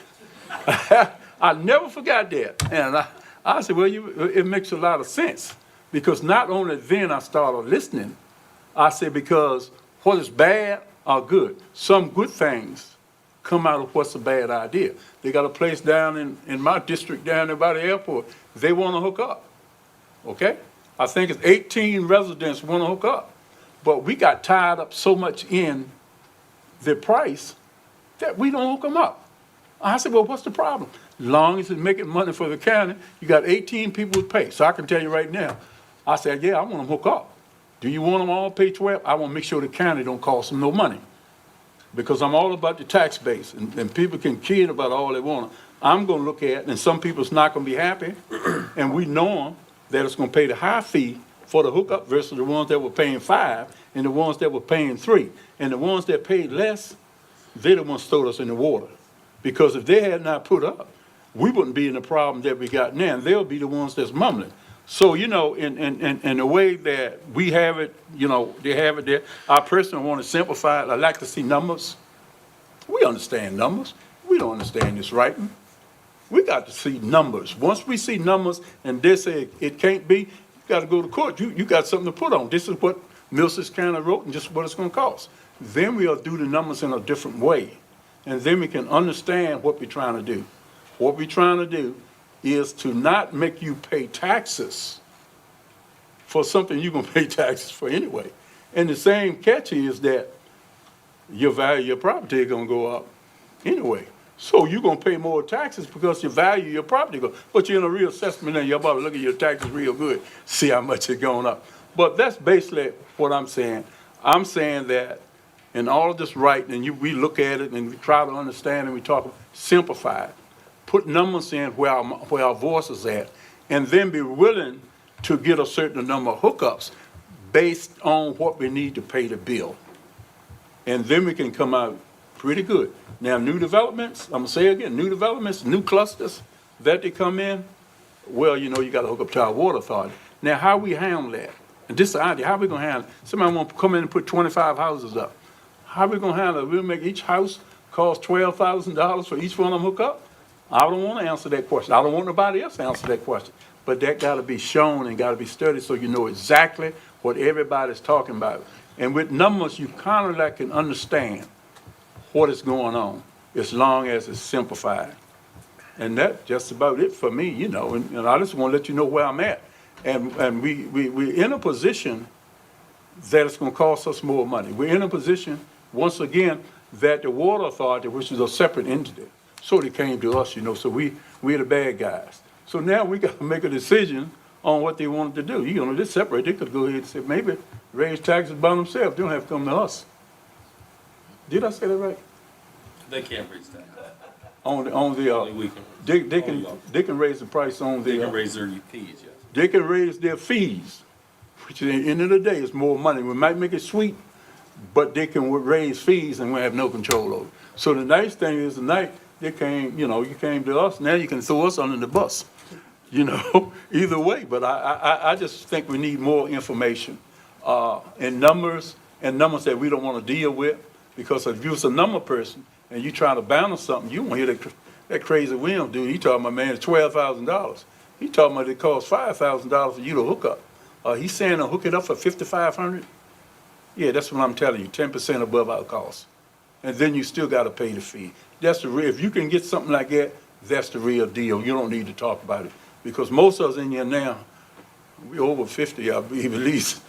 I never forgot that. And I said, well, it makes a lot of sense. Because not only then I started listening, I said, because what is bad are good. Some good things come out of what's a bad idea. They got a place down in my district down there by the airport. They want to hook up, okay? I think it's 18 residents want to hook up. But we got tied up so much in the price that we don't hook them up. I said, well, what's the problem? As long as it's making money for the county, you got 18 people to pay. So I can tell you right now, I said, yeah, I want them hook up. Do you want them all pay 12? I want to make sure the county don't cost them no money. Because I'm all about the tax base, and people can kid about all they want. I'm going to look at, and some people's not going to be happy, and we know them, that it's going to pay the high fee for the hookup versus the ones that were paying 5 and the ones that were paying 3. And the ones that paid less, they're the ones throwed us in the water. Because if they had not put up, we wouldn't be in the problem that we got now, and they'll be the ones that's mumbling. So, you know, in the way that we have it, you know, they have it there, I personally want to simplify it. I like to see numbers. We understand numbers. We don't understand this writing. We got to see numbers. Once we see numbers and they say it can't be, you got to go to court. You got something to put on. This is what Mills County wrote and this is what it's going to cost. Then we'll do the numbers in a different way. And then we can understand what we're trying to do. What we're trying to do is to not make you pay taxes for something you're going to pay taxes for anyway. And the same catch is that your value of your property is going to go up anyway. So you're going to pay more taxes because your value of your property goes. But you're in a reassessment and you're about to look at your taxes real good, see how much it's going up. But that's basically what I'm saying. I'm saying that in all of this writing, and we look at it and we try to understand and we talk, simplify it. Put numbers in where our voice is at, and then be willing to get a certain number of hookups based on what we need to pay the bill. And then we can come out pretty good. Now, new developments, I'm gonna say again, new developments, new clusters that they come in, well, you know, you gotta hook up to our water authority. Now, how we handle that? And this is the idea, how we gonna handle it? Somebody want to come in and put 25 houses up. How we gonna handle it? We'll make each house cost $12,000 for each one of them hook up? I don't want to answer that question. I don't want nobody else to answer that question. But that got to be shown and got to be studied so you know exactly what everybody's talking about. And with numbers, you kind of like can understand what is going on as long as it's simplified. And that's just about it for me, you know. And I just want to let you know where I'm at. And we're in a position that it's going to cost us more money. We're in a position, once again, that the water authority, which is a separate entity, so they came to us, you know, so we're the bad guys. So now we got to make a decision on what they wanted to do. You know, they're separate. They could go ahead and say, maybe raise taxes by themselves. They don't have to come to us. Did I say that right? They can't raise that. We can. They can raise the price on the. They can raise their fees, yes. They can raise their fees, which at the end of the day is more money. We might make it sweet, but they can raise fees and we have no control over it. So the nice thing is tonight, they came, you know, you came to us, now you can throw us under the bus, you know, either way. But I just think we need more information and numbers that we don't want to deal with, because if you're a number person and you try to balance something, you won't hear that crazy William dude. He talking about, man, it's $12,000. He talking about it costs $5,000 for you to hook up. He's saying to hook it up for $5,500. Yeah, that's what I'm telling you, 10% above our cost. And then you still got to pay the fee. That's the real, if you can get something like that, that's the real deal. You don't need to talk about it. Because most of us in here now, we're over 50, I believe at least.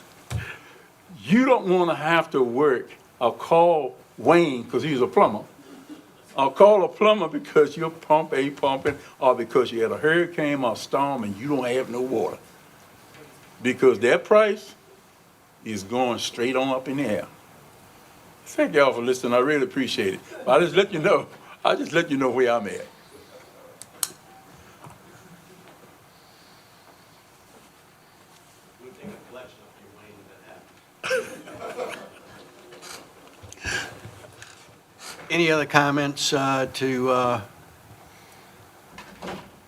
You don't want to have to work or call Wayne, because he's a plumber, or call a plumber because your pump ain't pumping, or because you had a hurricane or a storm and you don't have no water. Because that price is going straight on up in the air. Thank y'all for listening. I really appreciate it. But I just let you know where I'm at. We'll take a collection of your Wayne that happened. Any other comments to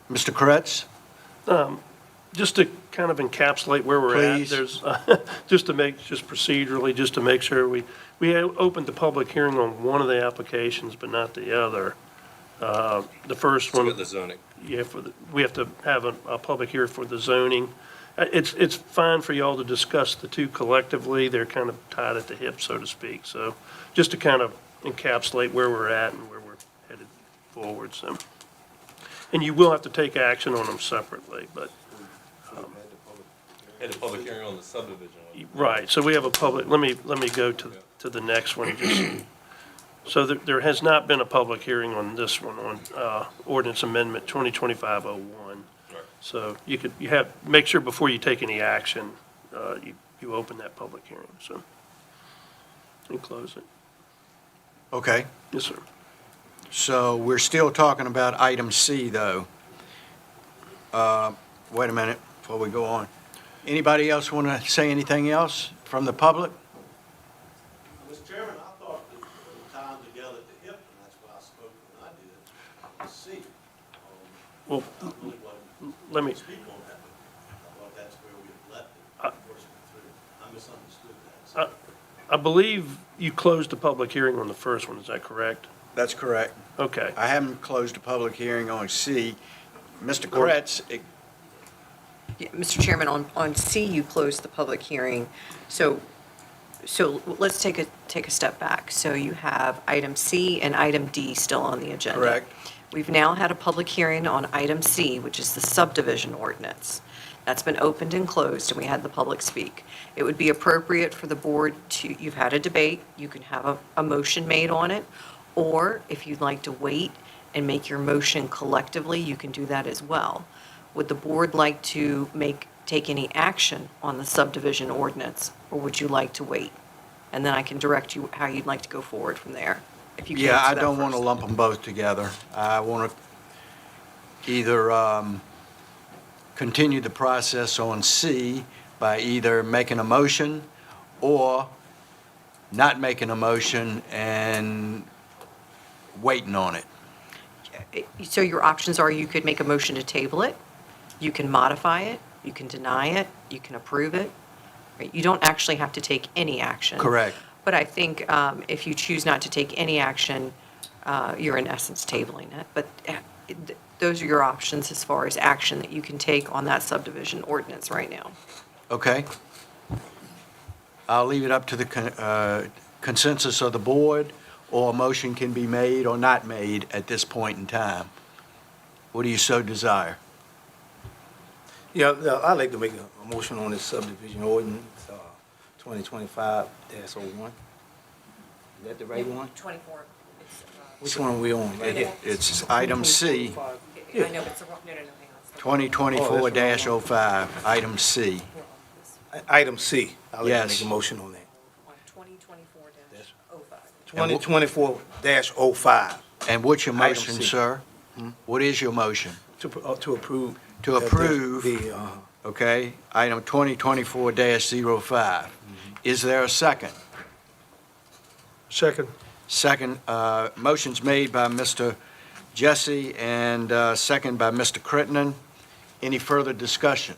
Mr. Kretz? Just to kind of encapsulate where we're at, Please. there's, just procedurally, just to make sure we opened the public hearing on one of the applications, but not the other. The first one. With the zoning. Yeah, we have to have a public hearing for the zoning. It's fine for y'all to discuss the two collectively. They're kind of tied at the hip, so to speak. So just to kind of encapsulate where we're at and where we're headed forward, so. And you will have to take action on them separately, but, Had a public hearing on the subdivision. right, so we have a public, let me go to the next one. So there has not been a public hearing on this one, on ordinance amendment 2025-01. So make sure before you take any action, you open that public hearing, so. And close it. Okay, Yes, sir. so we're still talking about item C, though. Wait a minute before we go on. Anybody else want to say anything else from the public? Mr. Chairman, I thought that the time together at the hip, and that's why I spoke when I did, see. Well, I really wasn't let me, speak on that, but I thought that's where we had left it. Of course, I misunderstood that. I believe you closed the public hearing on the first one, is that correct? That's correct. Okay. I haven't closed the public hearing on C. Mr. Kretz, Yeah, Mr. Chairman, on C, you closed the public hearing. So let's take a step back. So you have item C and item D still on the agenda. Correct. We've now had a public hearing on item C, which is the subdivision ordinance. That's been opened and closed, and we had the public speak. It would be appropriate for the board you've had a debate, you can have a motion made on it, or if you'd like to wait and make your motion collectively, you can do that as well. Would the board like to take any action on the subdivision ordinance, or would you like to wait? And then I can direct you how you'd like to go forward from there, if you can yeah, answer I that don't want to first. lump them both together. I want to either continue the process on C by either making a motion or not making a motion and waiting on it. So your options are, you could make a motion to table it, you can modify it, you can deny it, you can approve it. Right? You don't actually have to take any action. Correct. But I think if you choose not to take any action, you're in essence tabling it. But those are your options as far as action that you can take on that subdivision ordinance right now. Okay? I'll leave it up to the consensus of the board, or a motion can be made or not made at this point in time. What do you so desire? Yeah, I'd like to make a motion on this subdivision ordinance, 2025-01. Is that the right one? 24. Which one are we on, right here? It's item C, I know, it's the wrong, no, hang on. 2024-05, item C. Item C. I'd like to Yes. make a motion on that. On 2024-05. 2024-05, And what's your Item motion, C. sir? What is your motion? to approve. To approve, The, okay, item 2024-05. Is there a second? Second. Second, motion's made by Mr. Jesse and second by Mr. Crittenden. Any further discussion?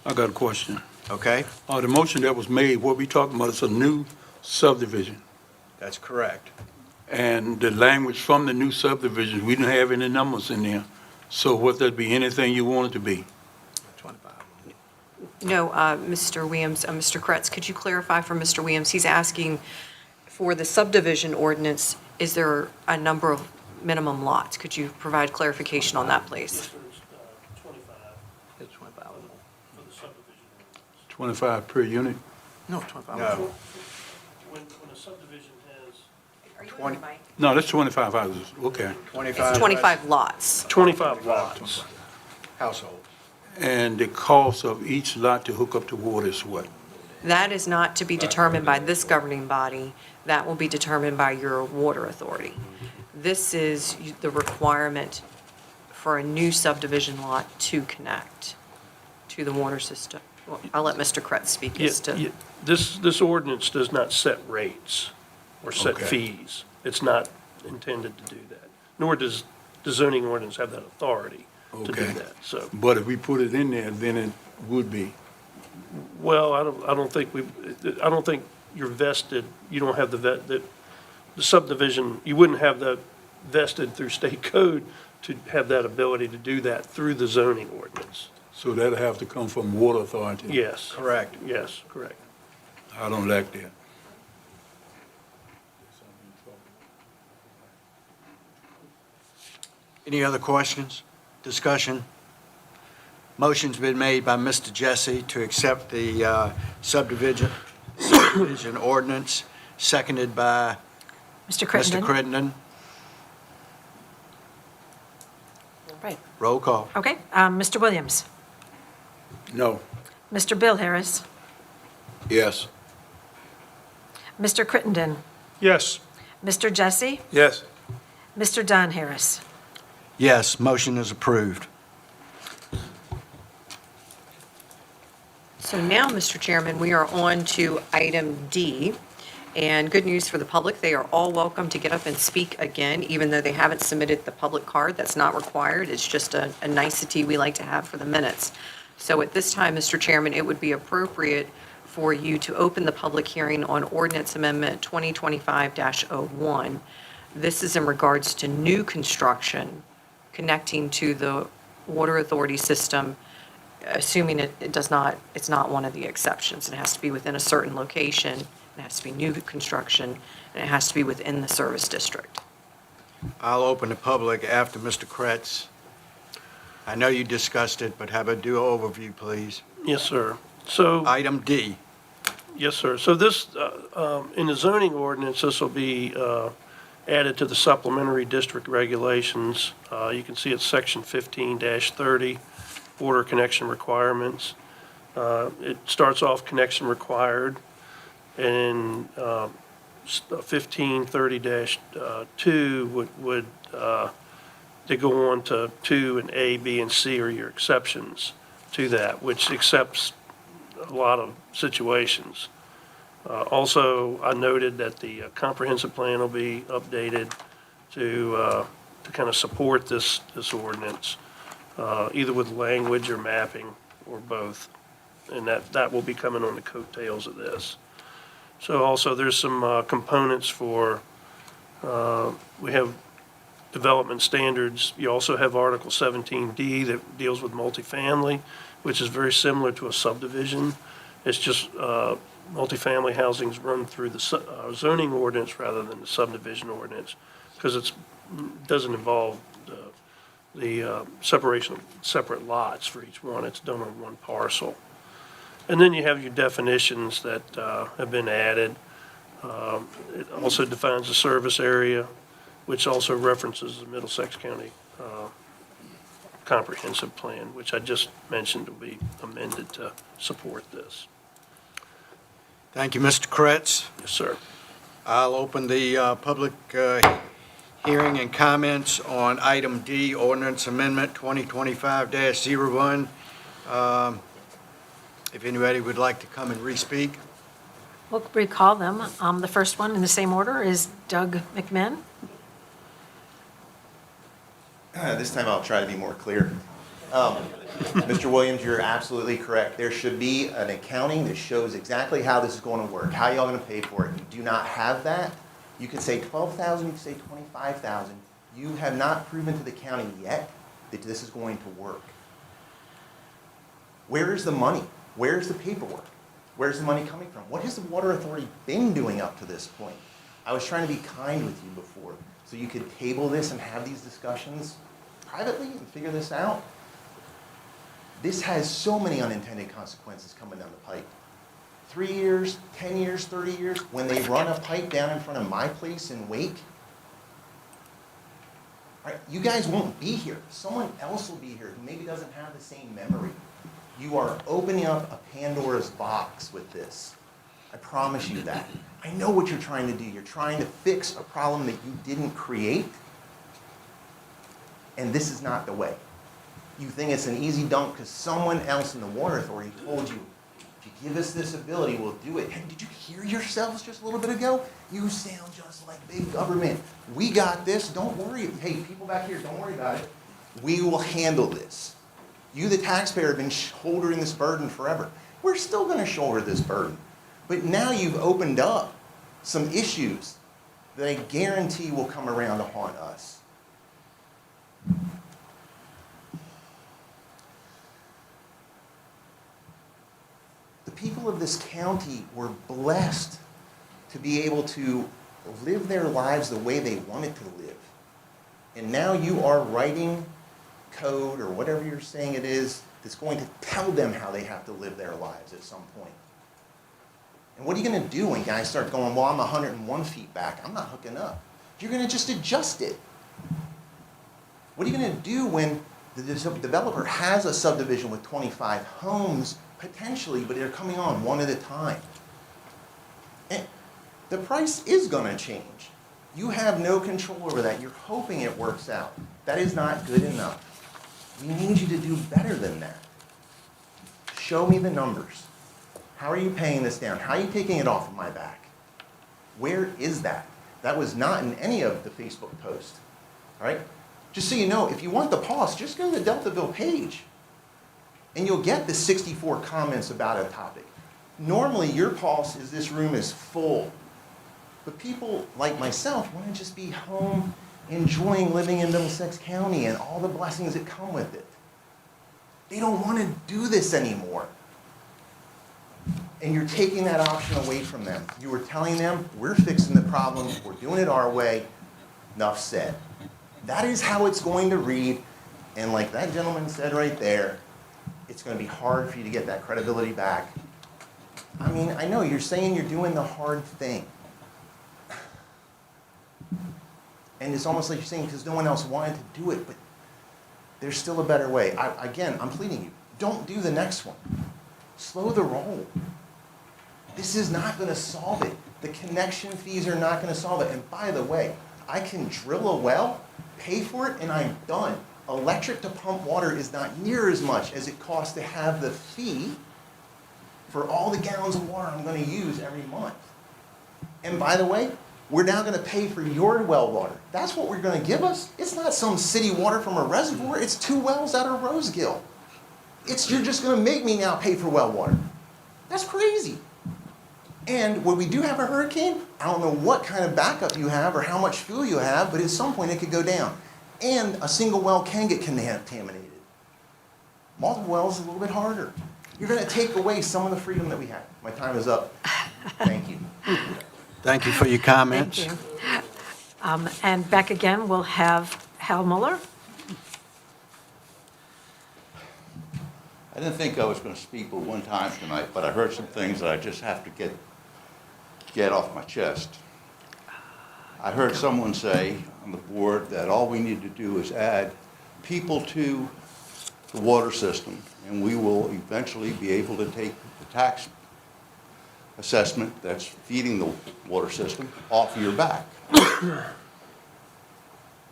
I got a question. Okay, The motion that was made, what we talking about, is a new subdivision. that's correct. And the language from the new subdivision, we didn't have any numbers in there. So would that be anything you want it to be? 25. No, Mr. Williams, Mr. Kretz, could you clarify for Mr. Williams? He's asking for the subdivision ordinance, is there a number of minimum lots? Could you provide clarification on that, please? Yes, sir, it's 25 It's 25 or more. for the subdivision. 25 per unit? No, 25 or No. more. When a subdivision has Are you on the mic? No, that's 25 houses, okay. 25. It's 25 lots. 25 lots. Households. And the cost of each lot to hook up to water is what? That is not to be determined by this governing body. That will be determined by your water authority. This is the requirement for a new subdivision lot to connect to the water system. Well, I'll let Mr. Kretz speak as to. This ordinance does not set rates or set Okay. fees. It's not intended to do that, nor does the zoning ordinance have that authority. to do Okay. that, so. But if we put it in there, then it would be. Well, I don't think you're vested, you don't have the subdivision, you wouldn't have that vested through state code to have that ability to do that through the zoning ordinance. So that'll have to come from Water Authority. Yes. Correct. Yes, correct. I don't like that. Any other questions, discussion? Motion's been made by Mr. Jesse to accept the subdivision ordinance, seconded by Mr. Mr. Crittenden? Crittenden. Right, Roll call. okay. Mr. Williams? No. Mr. Bill Harris? Yes. Mr. Crittenden? Yes. Mr. Jesse? Yes. Mr. Don Harris? Yes, motion is approved. So now, Mr. Chairman, we are on to item D. And good news for the public, they are all welcome to get up and speak again, even though they haven't submitted the public card. That's not required. It's just a nicety we like to have for the minutes. So at this time, Mr. Chairman, it would be appropriate for you to open the public hearing on ordinance amendment 2025-01. This is in regards to new construction connecting to the water authority system, assuming it's not one of the exceptions. It has to be within a certain location, it has to be new construction, and it has to be within the service district. I'll open the public after Mr. Kretz. I know you discussed it, but have a do overview, please. Yes, sir. So. Item D. Yes, sir. So this, in the zoning ordinance, this will be added to the supplementary district regulations. You can see it's section 15-30, water connection requirements. It starts off connection required, and 1530-2 would they go on to 2 and A, B, and C are your exceptions to that, which accepts a lot of situations. Also, I noted that the comprehensive plan will be updated to kind of support this ordinance, either with language or mapping, or both. And that will be coming on the coattails of this. So also, there's some components for, we have development standards. You also have Article 17D that deals with multifamily, which is very similar to a subdivision. It's just multifamily housing's run through the zoning ordinance rather than the subdivision ordinance, because it doesn't involve the separation of separate lots for each one. It's done on one parcel. And then you have your definitions that have been added. It also defines the service area, which also references the Middlesex County comprehensive plan, which I just mentioned will be amended to support this. Thank you, Mr. Kretz. Yes, sir. I'll open the public hearing and comments on item D, ordinance amendment 2025-01. If anybody would like to come and re-speak. We'll recall them. The first one in the same order is Doug McMinn. This time I'll try to be more clear. Mr. Williams, you're absolutely correct. There should be an accounting that shows exactly how this is going to work, how y'all going to pay for it. You do not have that. You can say 12,000, you can say 25,000. You have not proven to the county yet that this is going to work. Where is the money? Where's the paperwork? Where's the money coming from? What has the water authority been doing up to this point? I was trying to be kind with you before, so you could table this and have these discussions privately and figure this out. This has so many unintended consequences coming down the pipe. 3 years, 10 years, 30 years, when they run a pipe down in front of my place in Wake, all right, you guys won't be here. Someone else will be here who maybe doesn't have the same memory. You are opening up a Pandora's box with this. I promise you that. I know what you're trying to do. You're trying to fix a problem that you didn't create, and this is not the way. You think it's an easy dunk because someone else in the water authority told you, if you give us this ability, we'll do it. Hey, did you hear yourselves just a little bit ago? You sound just like big government. We got this. Don't worry. Hey, people back here, don't worry about it. We will handle this. You, the taxpayer, have been shouldering this burden forever. We're still going to shoulder this burden. But now you've opened up some issues that I guarantee will come around to haunt us. The people of this county were blessed to be able to live their lives the way they wanted to live. And now you are writing code or whatever you're saying it is that's going to tell them how they have to live their lives at some point. And what are you going to do when guys start going, well, I'm 101 feet back, I'm not hooking up? You're going to just adjust it. What are you going to do when the developer has a subdivision with 25 homes, potentially, but they're coming on one at a time? And the price is going to change. You have no control over that. You're hoping it works out. That is not good enough. We need you to do better than that. Show me the numbers. How are you paying this down? How are you taking it off of my back? Where is that? That was not in any of the Facebook posts. All right? Just so you know, if you want the pause, just go to the Deltaville page. And you'll get the 64 comments about a topic. Normally, your pulse is this room is full. But people like myself want to just be home, enjoying living in Middlesex County and all the blessings that come with it. They don't want to do this anymore. And you're taking that option away from them. You were telling them, we're fixing the problem, we're doing it our way, enough said. That is how it's going to read, and like that gentleman said right there, it's going to be hard for you to get that credibility back. I mean, I know you're saying you're doing the hard thing. And it's almost like you're saying because no one else wanted to do it, but there's still a better way. Again, I'm pleading you, don't do the next one. Slow the roll. This is not going to solve it. The connection fees are not going to solve it. And by the way, I can drill a well, pay for it, and I'm done. Electric to pump water is not near as much as it costs to have the fee for all the gallons of water I'm going to use every month. And by the way, we're now going to pay for your well water. That's what we're going to give us. It's not some city water from a reservoir. It's 2 wells out of Rosegill. You're just going to make me now pay for well water. That's crazy. And when we do have a hurricane, I don't know what kind of backup you have or how much fuel you have, but at some point it could go down. And a single well can get contaminated. Multiple wells is a little bit harder. You're going to take away some of the freedom that we have. My time is up. Thank you. Thank you for your comments. Thank you. And back again, we'll have Hal Muller. I didn't think I was going to speak but one time tonight, but I heard some things that I just have to get off my chest. I heard someone say on the board that all we need to do is add people to the water system, and we will eventually be able to take the tax assessment that's feeding the water system off your back.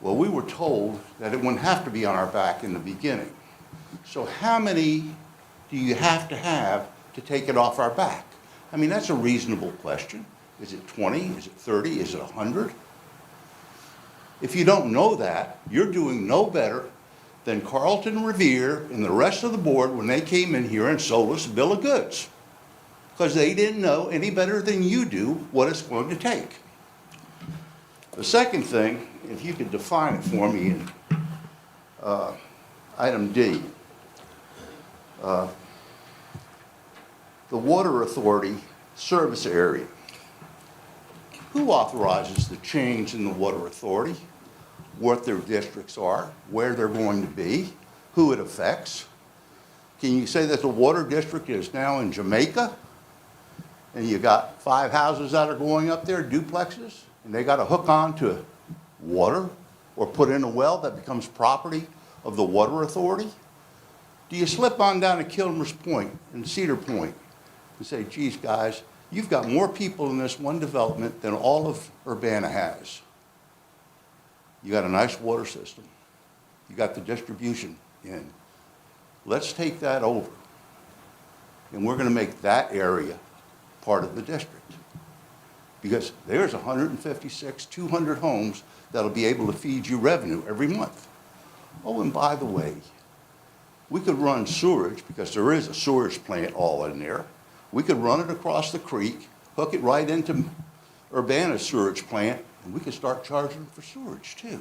Well, we were told that it wouldn't have to be on our back in the beginning. So how many do you have to take it off our back? I mean, that's a reasonable question. Is it 20? Is it 30? Is it 100? If you don't know that, you're doing no better than Carlton Revere and the rest of the board when they came in here and sold us a bill of goods. Because they didn't know any better than you do what it's going to take. The second thing, if you could define it for me in item D. The Water Authority service area. Who authorizes the change in the Water Authority? What their districts are, where they're going to be, who it affects? Can you say that the water district is now in Jamaica and you got 5 houses that are going up there, duplexes, and they got to hook on to water or put in a well that becomes property of the Water Authority? Do you slip on down to Kilmer's Point and Cedar Point and say, geez, guys, you've got more people in this one development than all of Urbana has. You got a nice water system. You got the distribution in. Let's take that over. And we're going to make that area part of the district. Because there's 156, 200 homes that'll be able to feed you revenue every month. Oh, and by the way, we could run sewage, because there is a sewage plant all in there. We could run it across the creek, hook it right into Urbana's sewage plant, and we could start charging for sewage too.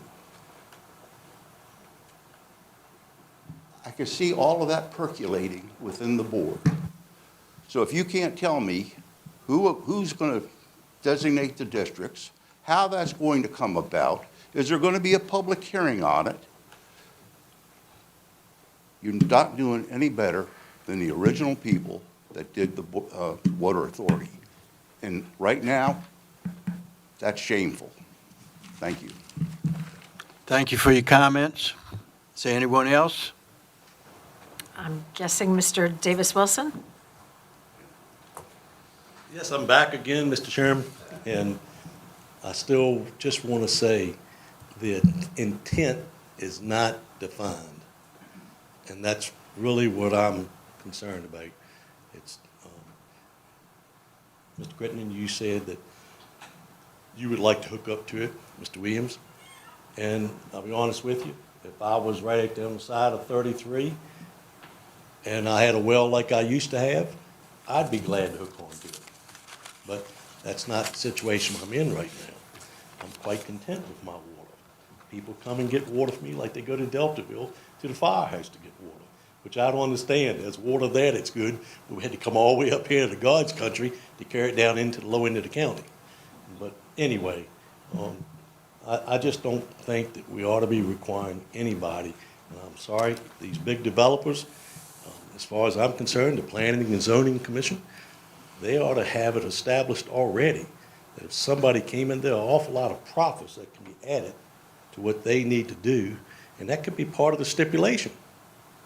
I can see all of that percolating within the board. So if you can't tell me who's going to designate the districts, how that's going to come about, is there going to be a public hearing on it? You're not doing any better than the original people that did the Water Authority. And right now, that's shameful. Thank you. Thank you for your comments. Is there anyone else? I'm guessing Mr. Davis Wilson? Yes, I'm back again, Mr. Chairman, and I still just want to say the intent is not defined. And that's really what I'm concerned about. It's, Mr. Crittenden, you said that you would like to hook up to it, Mr. Williams. And I'll be honest with you, if I was right there on the side of 33 and I had a well like I used to have, I'd be glad to hook onto it. But that's not the situation I'm in right now. I'm quite content with my water. People come and get water from me like they go to Deltaville to the firehouse to get water, which I don't understand. There's water there that's good, but we had to come all the way up here to God's country to carry it down into the low end of the county. But anyway, I just don't think that we ought to be requiring anybody. And I'm sorry, these big developers, as far as I'm concerned, the Planning and Zoning Commission, they ought to have it established already that if somebody came in there, an awful lot of profits that can be added to what they need to do, and that could be part of the stipulation,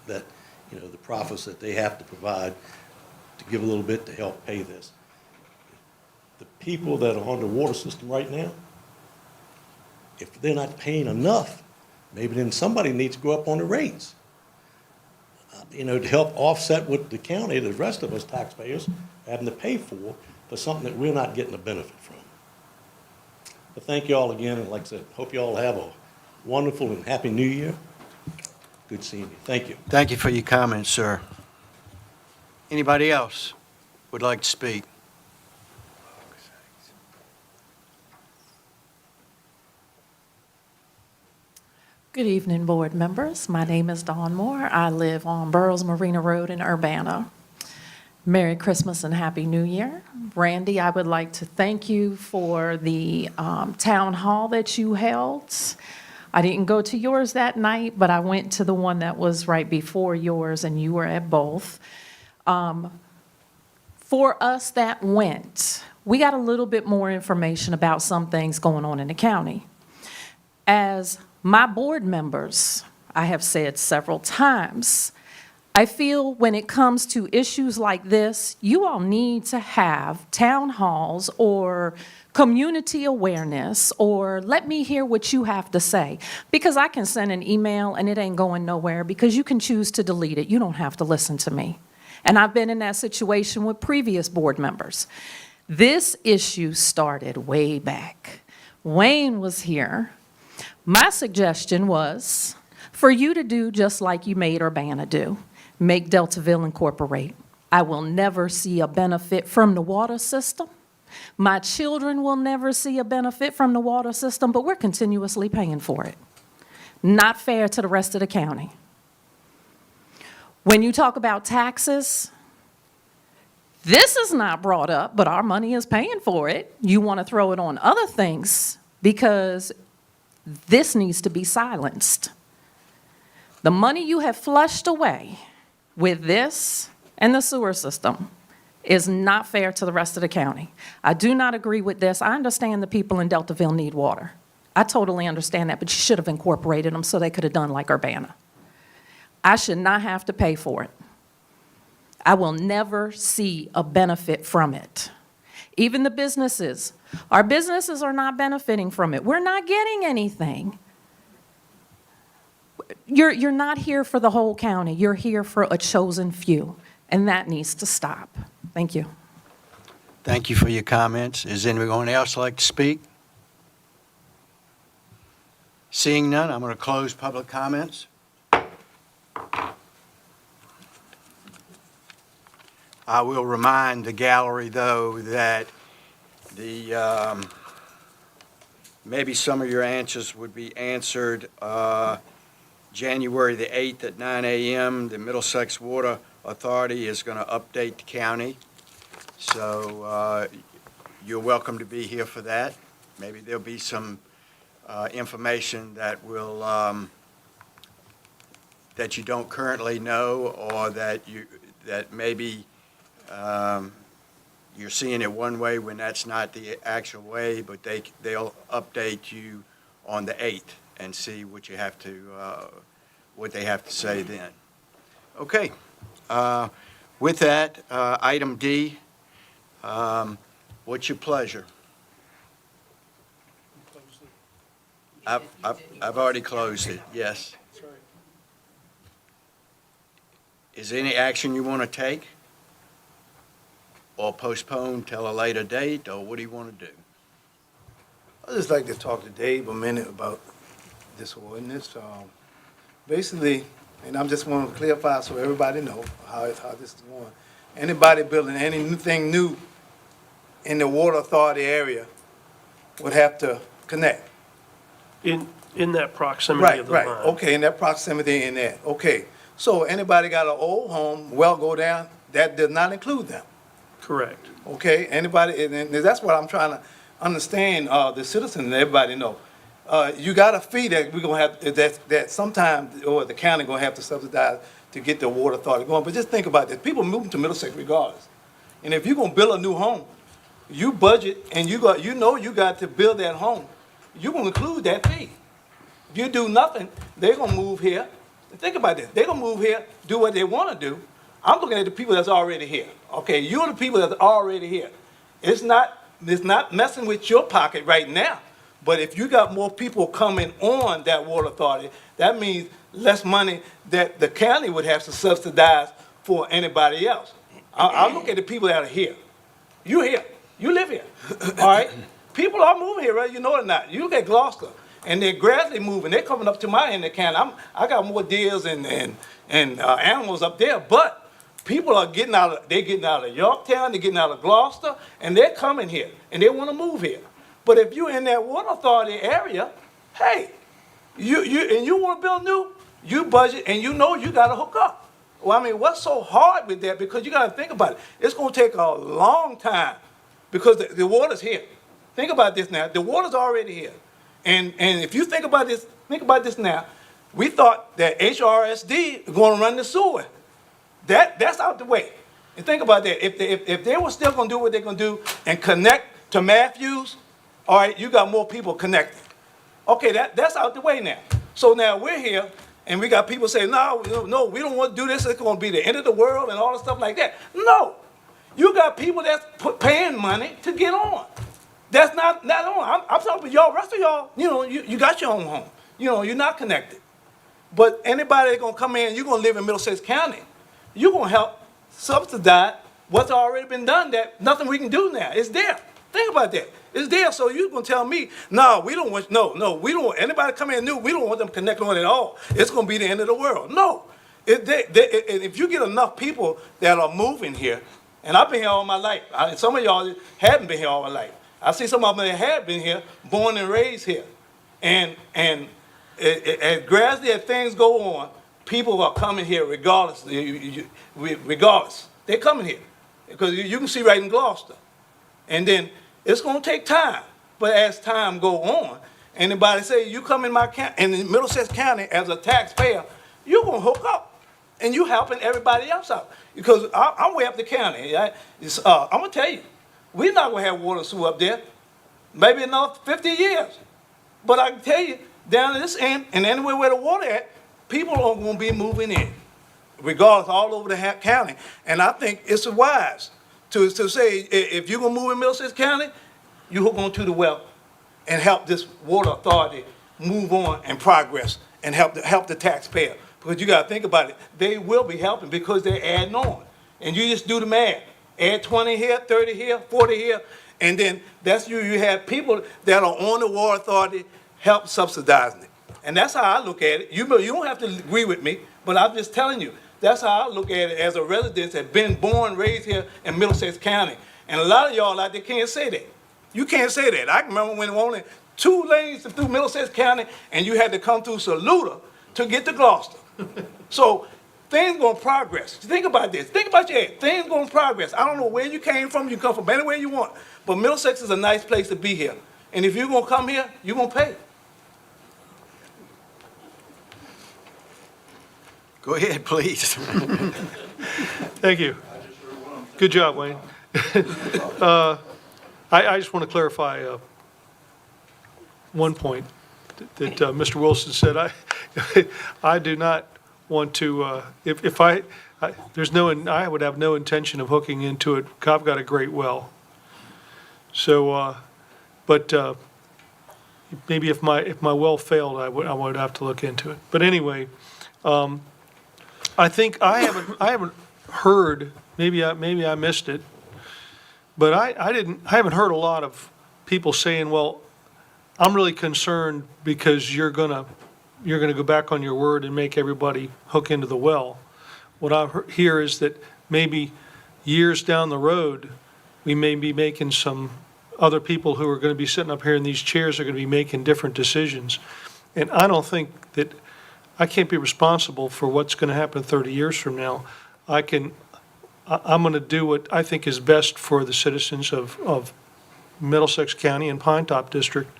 that, you know, the profits that they have to provide to give a little bit to help pay this. The people that are on the water system right now, if they're not paying enough, maybe then somebody needs to go up on the rates, you know, to help offset what the county, the rest of us taxpayers, having to pay for something that we're not getting a benefit from. But thank you all again, and like I said, hope you all have a wonderful and happy new year. Good seeing you. Thank you. Thank you for your comments, sir. Anybody else would like to speak? Good evening, board members. My name is Dawn Moore. I live on Burroughs Marina Road in Urbana. Merry Christmas and Happy New Year. Randy, I would like to thank you for the town hall that you held. I didn't go to yours that night, but I went to the one that was right before yours, and you were at both. For us that went, we got a little bit more information about some things going on in the county. As my board members, I have said several times, I feel when it comes to issues like this, you all need to have town halls or community awareness, or let me hear what you have to say. Because I can send an email and it ain't going nowhere because you can choose to delete it. You don't have to listen to me. And I've been in that situation with previous board members. This issue started way back. Wayne was here. My suggestion was for you to do just like you made Urbana do. Make Deltaville incorporate. I will never see a benefit from the water system. My children will never see a benefit from the water system, but we're continuously paying for it. Not fair to the rest of the county. When you talk about taxes, this is not brought up, but our money is paying for it. You want to throw it on other things because this needs to be silenced. The money you have flushed away with this and the sewer system is not fair to the rest of the county. I do not agree with this. I understand the people in Deltaville need water. I totally understand that, but you should have incorporated them so they could have done like Urbana. I should not have to pay for it. I will never see a benefit from it. Even the businesses, our businesses are not benefiting from it. We're not getting anything. You're not here for the whole county. You're here for a chosen few, and that needs to stop. Thank you. Thank you for your comments. Is anyone else like to speak? Seeing none, I'm going to close public comments. I will remind the gallery, though, that maybe some of your answers would be answered January the 8th at 9 a.m. The Middlesex Water Authority is going to update the county. So you're welcome to be here for that. Maybe there'll be some information that will, that you don't currently know, or that maybe you're seeing it one way when that's not the actual way, but they'll update you on the 8th and see what you have to, what they have to say then. Okay. With that, item D, what's your pleasure? I've already closed it, yes. Is there any action you want to take? Or postpone till a later date, or what do you want to do? I'd just like to talk to Dave a minute about this ordinance. Basically, and I'm just want to clarify so everybody know how this is going. Anybody building anything new in the water authority area would have to connect. In that proximity of the line. Right, okay, in that proximity in that, okay. So anybody got an old home, well go down, that does not include them. Correct. Okay, anybody, and that's what I'm trying to understand, the citizens and everybody know. You got a fee that we're gonna have, that sometime, or the county gonna have to subsidize to get the water authority going. But just think about this, people moving to Middlesex regardless. And if you're gonna build a new home, you budget and you got to build that home, you're gonna include that fee. If you do nothing, they're gonna move here. Think about this, they're gonna move here, do what they wanna do. I'm looking at the people that's already here. Okay, you're the people that's already here. It's not messing with your pocket right now. But if you got more people coming on that water authority, that means less money that the county would have to subsidize for anybody else. I look at the people that are here. You're here. You live here. All right? People are moving here, right? You know it or not. You look at Gloucester, and they're gradually moving. They're coming up to my end of the county. I got more deers and animals up there, but people are getting out of Yorktown, they're getting out of Gloucester, and they're coming here, and they want to move here. But if you're in that water authority area, hey, you want to build new, you budget, and you know you got to hook up. Well, I mean, what's so hard with that? Because you got to think about it. It's going to take a long time because the water's here. Think about this now. The water's already here. And if you think about this now. We thought that HRSD is going to run the sewer. That's out the way. And think about that. If they were still going to do what they're going to do and connect to Matthews, all right, you got more people connected. Okay, that's out the way now. So now we're here, and we got people saying, no, we don't want to do this. It's going to be the end of the world and all this stuff like that. No. You got people that's paying money to get on. That's not on. I'm talking about y'all, rest of y'all, you got your own home. You're not connected. But anybody that's going to come in, you're going to live in Middlesex County, you're going to help subsidize what's already been done that nothing we can do now. It's there. Think about that. It's there, so you're going to tell me, no, we don't want anybody come in new, we don't want them connected on at all. It's going to be the end of the world. No. If you get enough people that are moving here, and I've been here all my life. Some of y'all haven't been here all my life. I see some of them that have been here, born and raised here. And as gradually as things go on, people are coming here regardless. Regardless. They're coming here. Because you can see right in Gloucester. And then it's going to take time. But as time go on, anybody say, you come in my county, in Middlesex County as a taxpayer, you're going to hook up. And you helping everybody else out. Because I'm way up the county. I'm going to tell you, we're not going to have water and sewer up there. Maybe another 50 years. But I can tell you, down this end, and anywhere where the water at, people are going to be moving in. Regardless, all over the county. And I think it's wise to say, if you're going to move in Middlesex County, you hook on to the well and help this water authority move on and progress and help the taxpayer. Because you got to think about it. They will be helping because they're adding on. And you just do the math. Add 20 here, 30 here, 40 here. And then that's you have people that are on the water authority help subsidizing it. And that's how I look at it. You don't have to agree with me, but I'm just telling you, That's how I look at it as a resident that been born, raised here in Middlesex County. And a lot of y'all out there can't say that. You can't say that. I can remember when there were only 2 lanes through Middlesex County and you had to come through Saluda to get to Gloucester. So things gonna progress. Think about this. Think about your head. Things gonna progress. I don't know where you came from. You come from anywhere you want. But Middlesex is a nice place to be here. And if you're gonna come here, you're gonna pay. Go ahead, please. Thank you. Good job, Wayne. I just want to clarify one point that Mr. Wilson said. I do not want to, if I would have no intention of hooking into it. I've got a great well. So, but maybe if my well failed, I would have to look into it. But anyway, I think I haven't heard, maybe I missed it, but I haven't heard a lot of people saying, well, I'm really concerned because you're gonna go back on your word and make everybody hook into the well. What I hear is that maybe years down the road, we may be making some other people who are going to be sitting up here in these chairs are going to be making different decisions. And I don't think that, I can't be responsible for what's going to happen 30 years from now. I'm going to do what I think is best for the citizens of Middlesex County and Pine Top District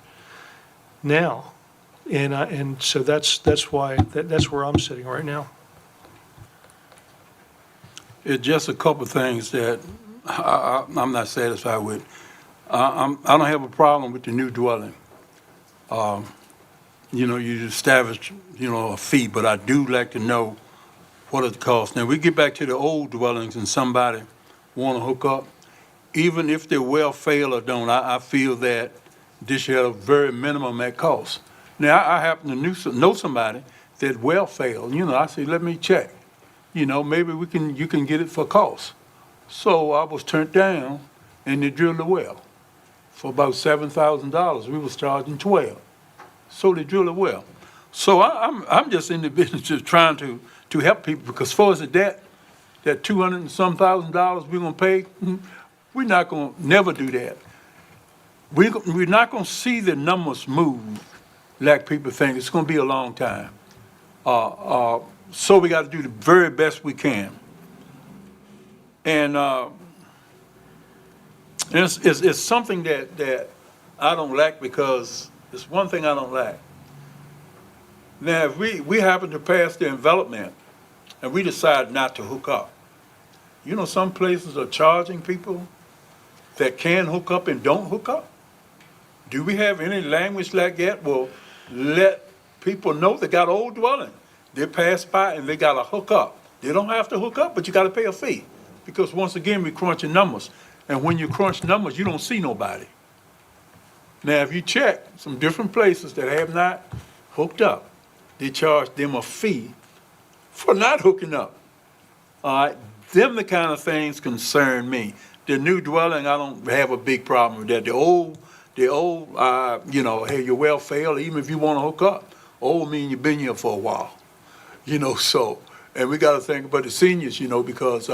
now. And so that's why, that's where I'm sitting right now. It's just a couple of things that I'm not satisfied with. I don't have a problem with the new dwelling. You establish, a fee, but I do like to know what it costs. Now, we get back to the old dwellings and somebody want to hook up, even if their well fail or don't, I feel that this should have a very minimum at cost. Now, I happen to know somebody that well failed. I say, let me check. Maybe you can get it for cost. So I was turned down and they drilled the well. For about $7,000, we was charging $12,000. So they drilled a well. So I'm just in the business of trying to help people, because as far as the debt, that $200 and some thousand we're gonna pay, we're not gonna never do that. We're not gonna see the numbers move like people think. It's gonna be a long time. So we got to do the very best we can. And it's something that I don't like, because it's one thing I don't like. Now, if we happen to pass the envelopment and we decide not to hook up, some places are charging people that can hook up and don't hook up. Do we have any language like that? Well, let people know they got old dwelling. They pass by and they got to hook up. They don't have to hook up, but you got to pay a fee. Because once again, we're crunching numbers. And when you crunch numbers, you don't see nobody. Now, if you check some different places that have not hooked up, they charge them a fee for not hooking up. All right, them the kind of things concern me. The new dwelling, I don't have a big problem with that. The old, hey, your well failed, even if you want to hook up. Old mean you've been here for a while, so, and we got to think about the seniors, because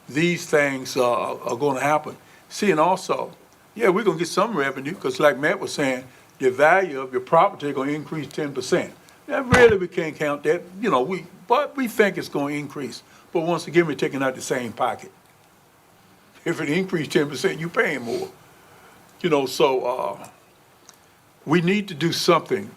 these things are going to happen. See, and also, yeah, we're going to get some revenue, because like Matt was saying, the value of your property is going to increase 10%. Now, really, we can't count that, but we think it's going to increase. But once again, we're taking out the same pocket. If it increased 10%, you're paying more. So we need to do something.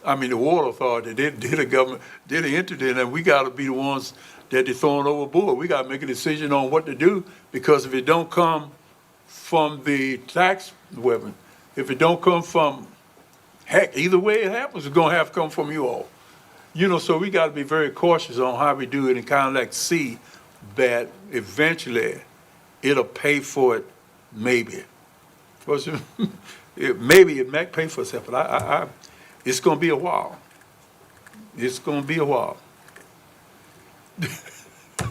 I mean, the Water Authority, they're the government, they're the entity, and we got to be the ones that they're throwing overboard. We got to make a decision on what to do, because if it don't come from the tax revenue, if it don't come from, heck, either way it happens, it's going to have to come from you all. So we got to be very cautious on how we do it, and kind of like see that eventually it'll pay for it, maybe. Maybe it might pay for itself, but it's going to be a while. It's going to be a while. So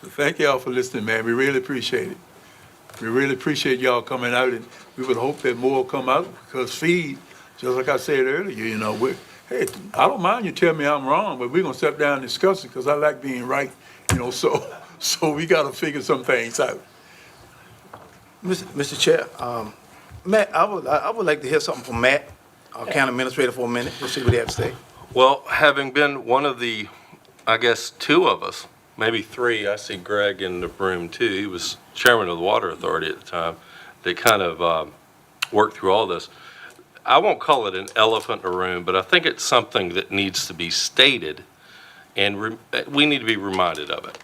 thank y'all for listening, man. We really appreciate it. We really appreciate y'all coming out, and we would hope that more come out, because feed, just like I said earlier, hey, I don't mind you tell me I'm wrong, but we're gonna sit down and discuss it, because I like being right, so we gotta figure some things out. Mr. Chair, Matt, I would like to hear something from Matt, our county administrator, for a minute, to see what he has to say. Well, having been one of the, I guess, two of us, maybe three, I see Greg in the room too. He was chairman of the Water Authority at the time. They kind of worked through all this. I won't call it an elephant in the room, but I think it's something that needs to be stated, and we need to be reminded of it.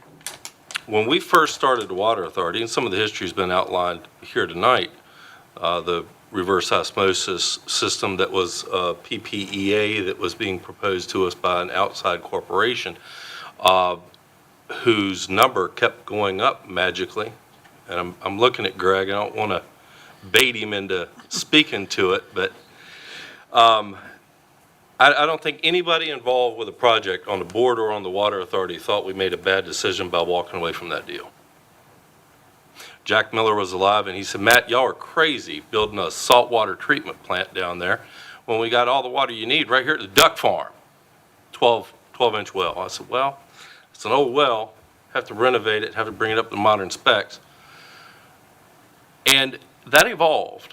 When we first started the Water Authority, and some of the history has been outlined here tonight, the reverse osmosis system that was PPEA that was being proposed to us by an outside corporation, whose number kept going up magically. And I'm looking at Greg. I don't want to bait him into speaking to it, but I don't think anybody involved with a project on the board or on the Water Authority thought we made a bad decision by walking away from that deal. Jack Miller was alive, and he said, Matt, y'all are crazy building a saltwater treatment plant down there when we got all the water you need right here at the duck farm, 12-inch well. I said, well, it's an old well, have to renovate it, have to bring it up to modern specs. And that evolved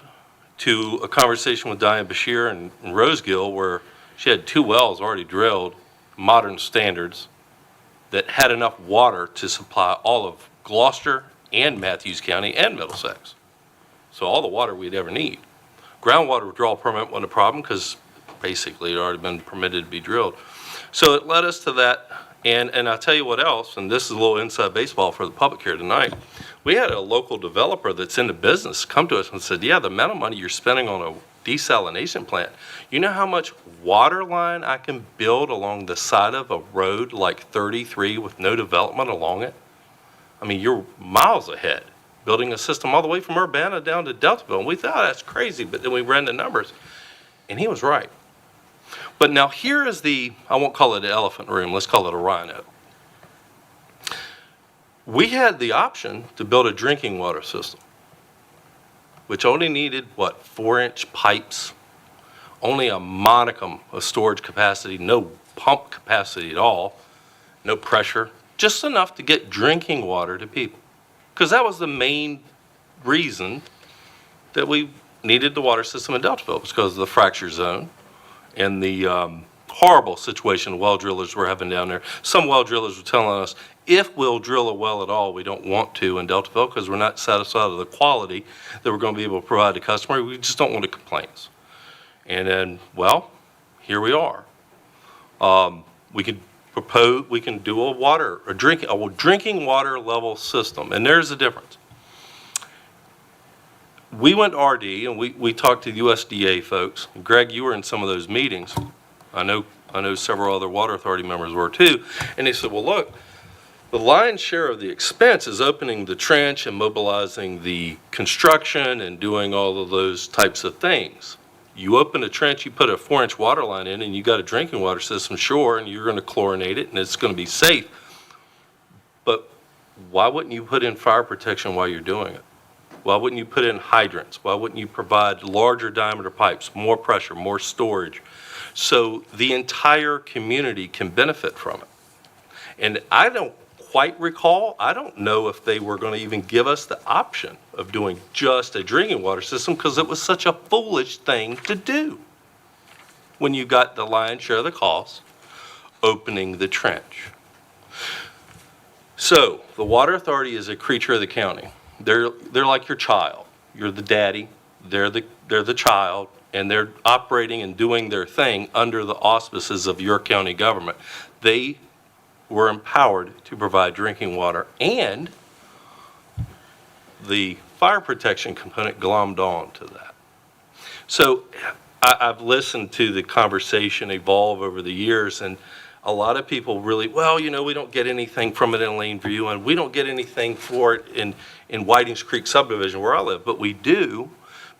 to a conversation with Diane Bashir and Rosegill, where she had 2 wells already drilled, modern standards, that had enough water to supply all of Gloucester and Matthews County and Middlesex. So all the water we'd ever need. Groundwater withdrawal permit wasn't a problem because basically it had already been permitted to be drilled. So it led us to that, and I'll tell you what else, and this is a little inside baseball for the public here tonight. We had a local developer that's in the business come to us and said, yeah, the amount of money you're spending on a desalination plant, you know how much water line I can build along the side of a road like 33 with no development along it? I mean, you're miles ahead, building a system all the way from Urbana down to Deltaville. And we thought, oh, that's crazy, but then we ran the numbers, and he was right. But now here is the, I won't call it an elephant in the room, let's call it a rhino. We had the option to build a drinking water system, which only needed, what, 4-inch pipes, only a modicum of storage capacity, no pump capacity at all, no pressure, just enough to get drinking water to people. Because that was the main reason that we needed the water system in Deltaville, was because of the fracture zone and the horrible situation well drillers were having down there. Some well drillers were telling us, if we'll drill a well at all, we don't want to in Deltaville because we're not satisfied with the quality that we're going to be able to provide the customer. We just don't want the complaints. And then, well, here we are. We could propose, we can do a drinking water level system, and there's a difference. We went RD and we talked to the USDA folks. Greg, you were in some of those meetings. I know several other Water Authority members were too. And they said, well, look, the lion's share of the expense is opening the trench and mobilizing the construction and doing all of those types of things. You open a trench, you put a 4-inch water line in, and you got a drinking water system, sure, and you're going to chlorinate it, and it's going to be safe. But why wouldn't you put in fire protection while you're doing it? Why wouldn't you put in hydrants? Why wouldn't you provide larger diameter pipes, more pressure, more storage, so the entire community can benefit from it? And I don't quite recall, I don't know if they were going to even give us the option of doing just a drinking water system because it was such a foolish thing to do when you got the lion's share of the cost opening the trench. So the Water Authority is a creature of the county. They're like your child. You're the daddy, they're the child, and they're operating and doing their thing under the auspices of your county government. They were empowered to provide drinking water, and the fire protection component glommed on to that. So I've listened to the conversation evolve over the years, and a lot of people really, well, you know, we don't get anything from it in Laneview, and we don't get anything for it in Whitings Creek subdivision where I live, but we do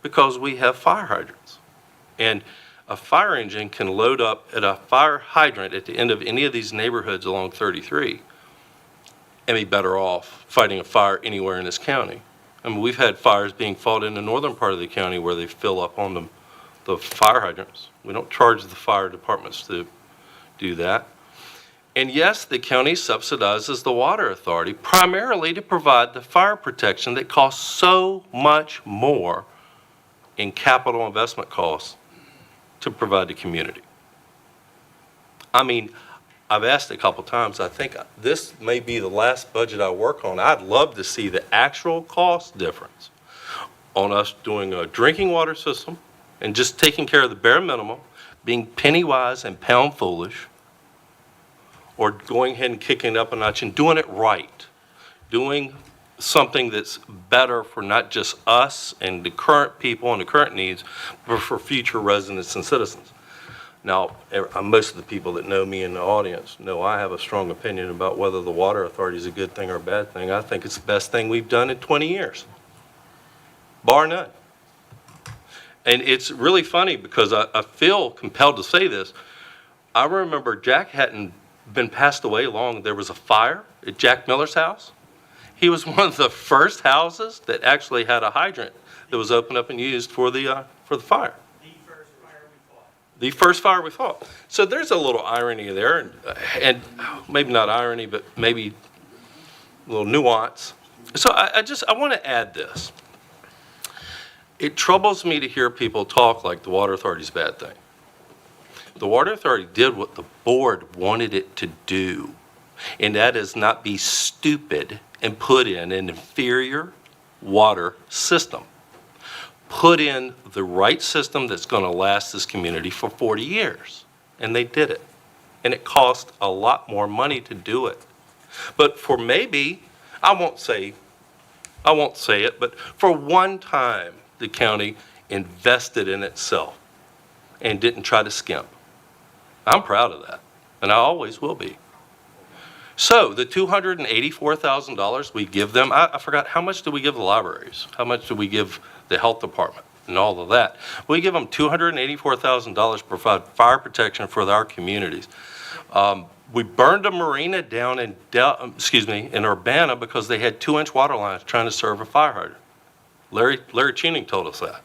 because we have fire hydrants. And a fire engine can load up at a fire hydrant at the end of any of these neighborhoods along 33 and be better off fighting a fire anywhere in this county. I mean, we've had fires being fought in the northern part of the county where they fill up on the fire hydrants. We don't charge the fire departments to do that. And yes, the county subsidizes the water authority primarily to provide the fire protection that costs so much more in capital investment costs to provide the community. I mean, I've asked a couple times, I think this may be the last budget I work on. I'd love to see the actual cost difference on us doing a drinking water system and just taking care of the bare minimum, being penny wise and pound foolish, or going ahead and kicking it up a notch and doing it right, doing something that's better for not just us and the current people and the current needs, but for future residents and citizens. Now, most of the people that know me in the audience know I have a strong opinion about whether the water authority is a good thing or a bad thing. I think it's the best thing we've done in 20 years, bar none. And it's really funny because I feel compelled to say this. I remember Jack hadn't been passed away long. There was a fire at Jack Miller's house. He was one of the first houses that actually had a hydrant that was opened up and used for the fire. The first fire we fought. So there's a little irony there, and maybe not irony, but maybe a little nuance. So I want to add this. It troubles me to hear people talk like the water authority's a bad thing. The water authority did what the board wanted it to do, and that is not be stupid and put in an inferior water system. Put in the right system that's going to last this community for 40 years, and they did it. And it cost a lot more money to do it. But for maybe, I won't say it, but for one time, the county invested in itself and didn't try to skimp. I'm proud of that, and I always will be. So the $284,000 we give them, I forgot, how much do we give the libraries? How much do we give the health department and all of that? We give them $284,000 to provide fire protection for our communities. We burned a marina down in Urbana because they had 2-inch water lines trying to serve a fire hydrant. Larry Tuning told us that.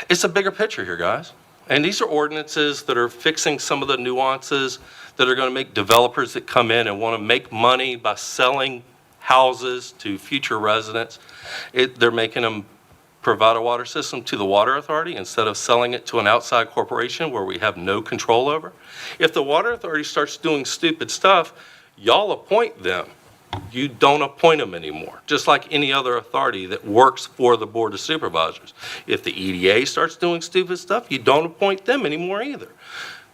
It's a bigger picture here, guys. And these are ordinances that are fixing some of the nuances that are going to make developers that come in and want to make money by selling houses to future residents. They're making them provide a water system to the water authority instead of selling it to an outside corporation where we have no control over. If the water authority starts doing stupid stuff, y'all appoint them. You don't appoint them anymore, just like any other authority that works for the Board of Supervisors. If the EDA starts doing stupid stuff, you don't appoint them anymore either.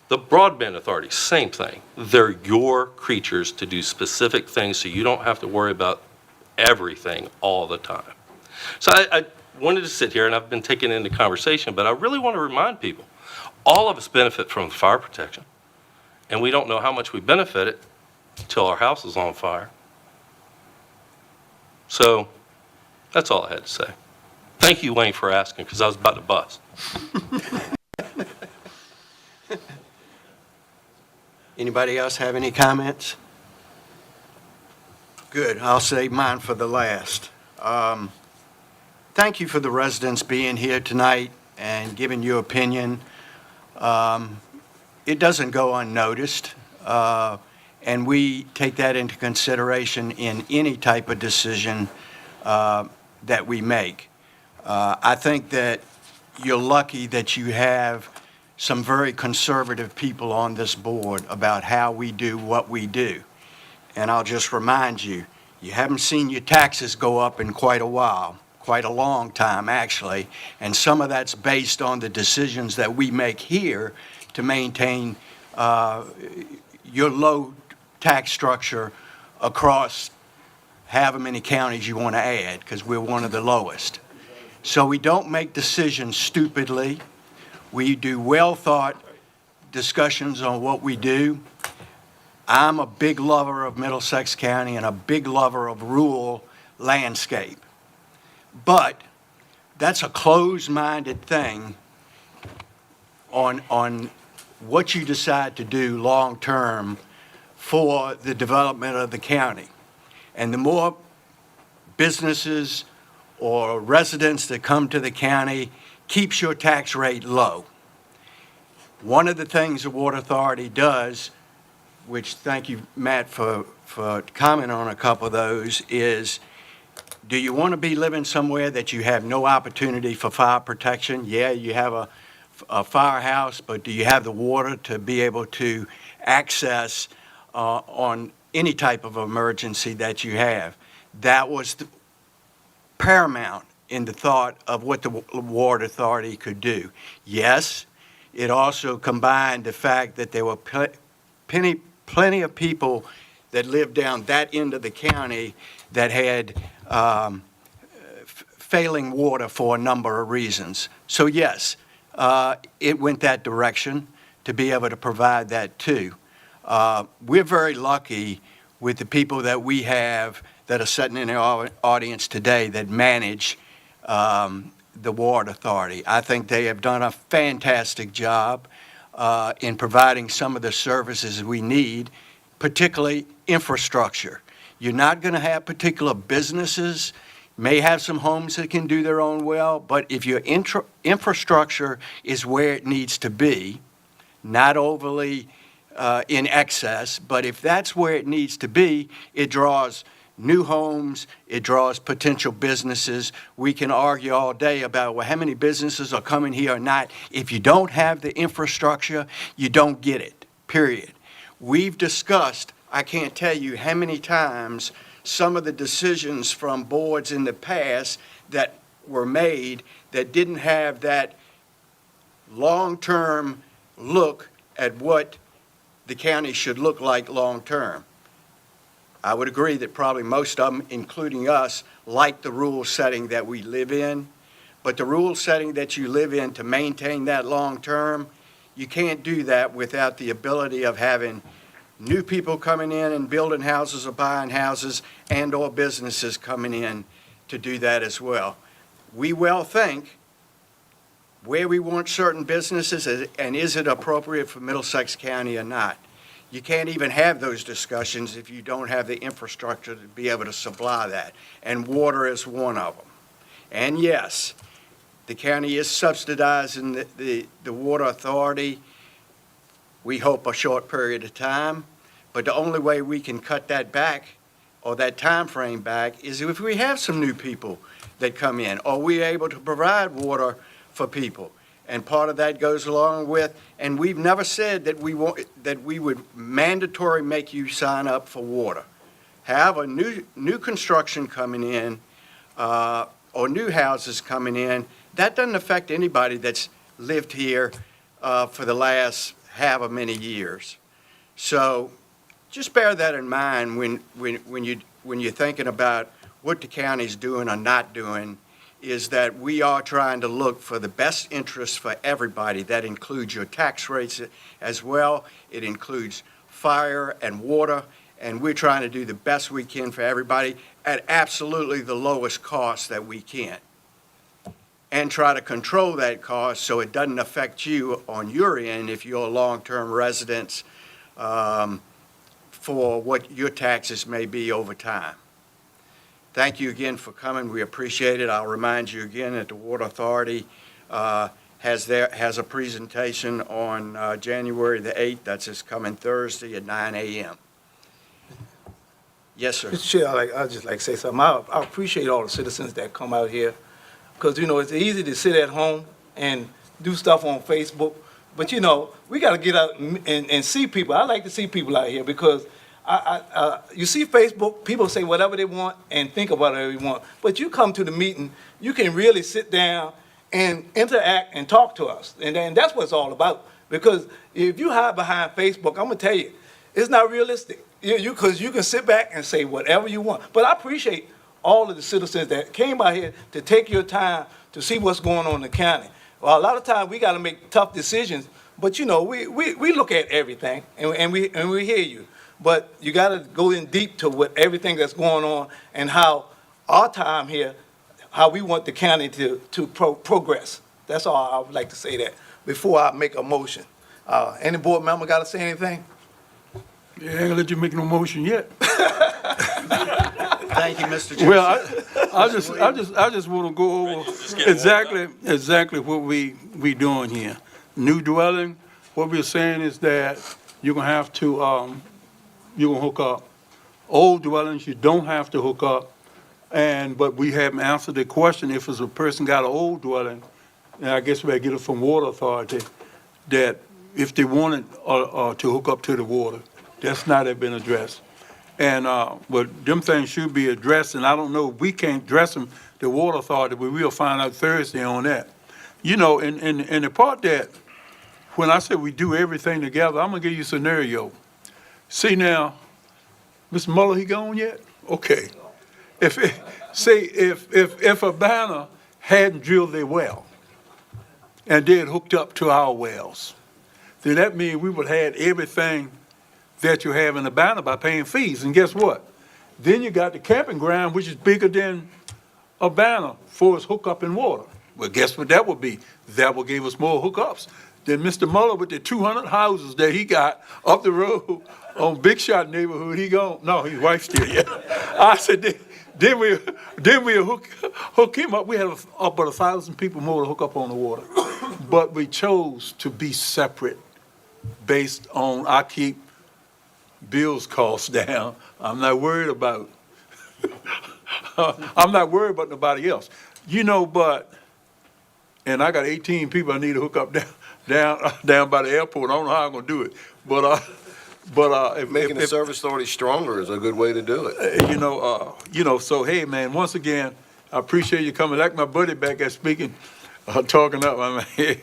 The Broadband Authority, same thing. They're your creatures to do specific things so you don't have to worry about everything all the time. So I wanted to sit here, and I've been taken into conversation, but I really want to remind people, all of us benefit from fire protection, and we don't know how much we benefit it until our house is on fire. So that's all I had to say. Thank you, Wayne, for asking, because I was about to bust. Anybody else have any comments? Good, I'll save mine for the last. Thank you for the residents being here tonight and giving your opinion. It doesn't go unnoticed, and we take that into consideration in any type of decision that we make. I think that you're lucky that you have some very conservative people on this board about how we do what we do. And I'll just remind you, you haven't seen your taxes go up in quite a while, quite a long time, actually, and some of that's based on the decisions that we make here to maintain your low tax structure across however many counties you want to add, because we're one of the lowest. So we don't make decisions stupidly. We do well-thought discussions on what we do. I'm a big lover of Middlesex County and a big lover of rural landscape. But that's a closed-minded thing on what you decide to do long-term for the development of the county. And the more businesses or residents that come to the county keeps your tax rate low. One of the things the Water Authority does, which thank you, Matt, for commenting on a couple of those, is do you want to be living somewhere that you have no opportunity for fire protection? Yeah, you have a firehouse, but do you have the water to be able to access on any type of emergency that you have? That was paramount in the thought of what the Water Authority could do. Yes, it also combined the fact that there were plenty of people that lived down that end of the county that had failing water for a number of reasons. So yes, it went that direction to be able to provide that too. We're very lucky with the people that we have that are sitting in our audience today that manage the Water Authority. I think they have done a fantastic job in providing some of the services we need, particularly infrastructure. You're not going to have particular businesses, may have some homes that can do their own well, but if your infrastructure is where it needs to be, not overly in excess, but if that's where it needs to be, it draws new homes, it draws potential businesses. We can argue all day about, well, how many businesses are coming here or not. If you don't have the infrastructure, you don't get it, period. We've discussed, I can't tell you how many times, some of the decisions from boards in the past that were made that didn't have that long-term look at what the county should look like long-term. I would agree that probably most of them, including us, like the rule setting that we live in. But the rule setting that you live in to maintain that long-term, you can't do that without the ability of having new people coming in and building houses or buying houses and/or businesses coming in to do that as well. We well think where we want certain businesses and is it appropriate for Middlesex County or not. You can't even have those discussions if you don't have the infrastructure to be able to supply that, and water is one of them. And yes, the county is subsidizing the Water Authority, we hope a short period of time, but the only way we can cut that back or that time frame back is if we have some new people that come in, or we're able to provide water for people. And part of that goes along with, and we've never said that we would mandatory make you sign up for water. However, new construction coming in, or new houses coming in, that doesn't affect anybody that's lived here for the last however many years. So just bear that in mind when you're thinking about what the county's doing or not doing, is that we are trying to look for the best interest for everybody. That includes your tax rates as well. It includes fire and water, and we're trying to do the best we can for everybody at absolutely the lowest cost that we can. And try to control that cost so it doesn't affect you on your end if you're long-term residents for what your taxes may be over time. Thank you again for coming. We appreciate it. I'll remind you again that the Water Authority has a presentation on January the 8th. That's this coming Thursday at 9 a.m. Yes, sir. Mr. Chair, I'd just like to say something. I appreciate all the citizens that come out here, because, it's easy to sit at home and do stuff on Facebook, but, we got to get out and see people. I like to see people out here because you see Facebook, people say whatever they want and think about whatever they want. But you come to the meeting, you can really sit down and interact and talk to us. And that's what it's all about. Because if you hide behind Facebook, I'm going to tell you, it's not realistic. Because you can sit back and say whatever you want. But I appreciate all of the citizens that came out here to take your time to see what's going on in the county. Well, a lot of times we got to make tough decisions, but we look at everything and we hear you. But you got to go in deep to what everything that's going on and how our time here, how we want the county to progress. That's all I would like to say that before I make a motion. Any board member got to say anything? Yeah, I ain't gonna let you make no motion yet. Thank you, Mr. Jesse. Well, I just want to go over exactly what we doing here. New dwelling, what we're saying is that you're gonna have to, you're gonna hook up. Old dwellings, you don't have to hook up. But we haven't answered the question, if it's a person got an old dwelling, and I guess we gotta get it from Water Authority, that if they wanted, to hook up to the water, that's not have been addressed. But them things should be addressed, and I don't know, we can't address them, the Water Authority, but we'll find out Thursday on that. You know, and the part that, when I say we do everything together, I'm gonna give you a scenario. See now, Mr. Muller, he gone yet? Okay. If Urbana hadn't drilled their well, and they had hooked up to our wells, then that means we would have had everything that you have in Urbana by paying fees. And guess what? Then you got the camping ground, which is bigger than Urbana for its hookup in water. Well, guess what that would be? That would give us more hookups than Mr. Muller with the 200 houses that he got up the road on Big Shot neighborhood. He gone, no, his wife's still, yeah. I said, then we hook him up. We had about 1,000 people more to hook up on the water. But we chose to be separate based on, I keep Bill's costs down. I'm not worried about nobody else. You know, and I got 18 people I need to hook up down by the airport. I don't know how I'm gonna do it. Making the service authority stronger is a good way to do it. So hey, man, once again, I appreciate you coming. Like my buddy back there speaking, talking up. I mean,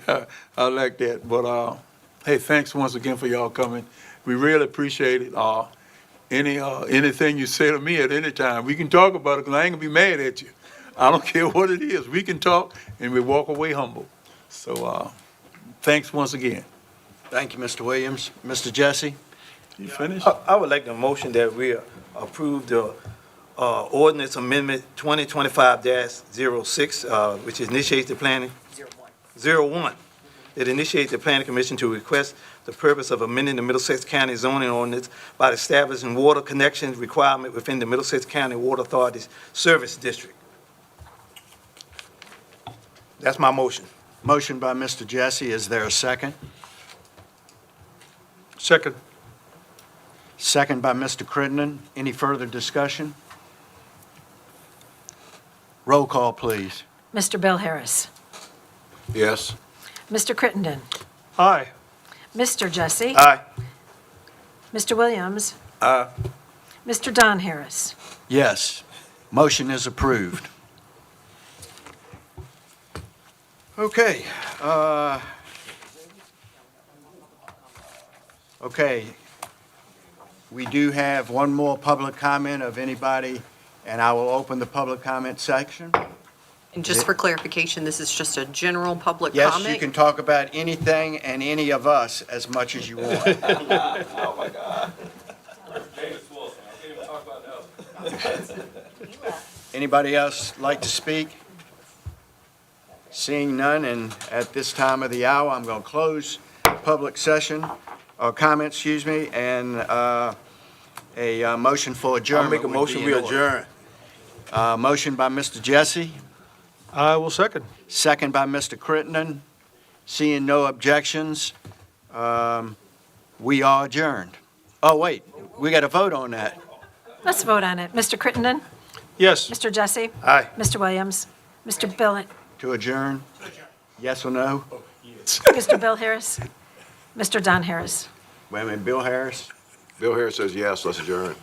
I like that. But hey, thanks once again for y'all coming. We really appreciate it. Anything you say to me at any time, we can talk about it, because I ain't gonna be mad at you. I don't care what it is. We can talk, and we walk away humble. So thanks once again. Thank you, Mr. Williams. Mr. Jesse? You finished? I would like to motion that we approve the ordinance amendment 2025-06, which initiates the planning. 01. It initiates the planning commission to request the purpose of amending the Middlesex County zoning ordinance by establishing water connections requirement within the Middlesex County Water Authority's service district. That's my motion. Motion by Mr. Jesse. Is there a second? Second. Second by Mr. Crittenden. Any further discussion? Roll call, please. Mr. Bill Harris. Yes? Mr. Crittenden. Aye. Mr. Jesse. Aye. Mr. Williams. Aye. Mr. Don Harris. Yes. Motion is approved. Okay. Okay. We do have one more public comment of anybody, and I will open the public comment section. And just for clarification, this is just a general public comment? Yes, you can talk about anything and any of us as much as you want. Oh, my God. Davis Wilson, I can't even talk about that. Anybody else like to speak? Seeing none, and at this time of the hour, I'm going to close public session, or comment, excuse me, and a motion for I'll adjournment. make a would be motion, in we order. adjourn. Motion by Mr. Jesse, I will second. second by Mr. Crittenden. Seeing no objections, we are adjourned. Oh, wait, we got to vote on that. Let's vote on it. Mr. Crittenden. Yes. Mr. Jesse. Aye. Mr. Williams. Mr. Bill. To adjourn? Yes or no? Mr. Bill Harris. Mr. Don Harris. Wait a minute, Bill Harris? Bill Harris says yes, let's adjourn.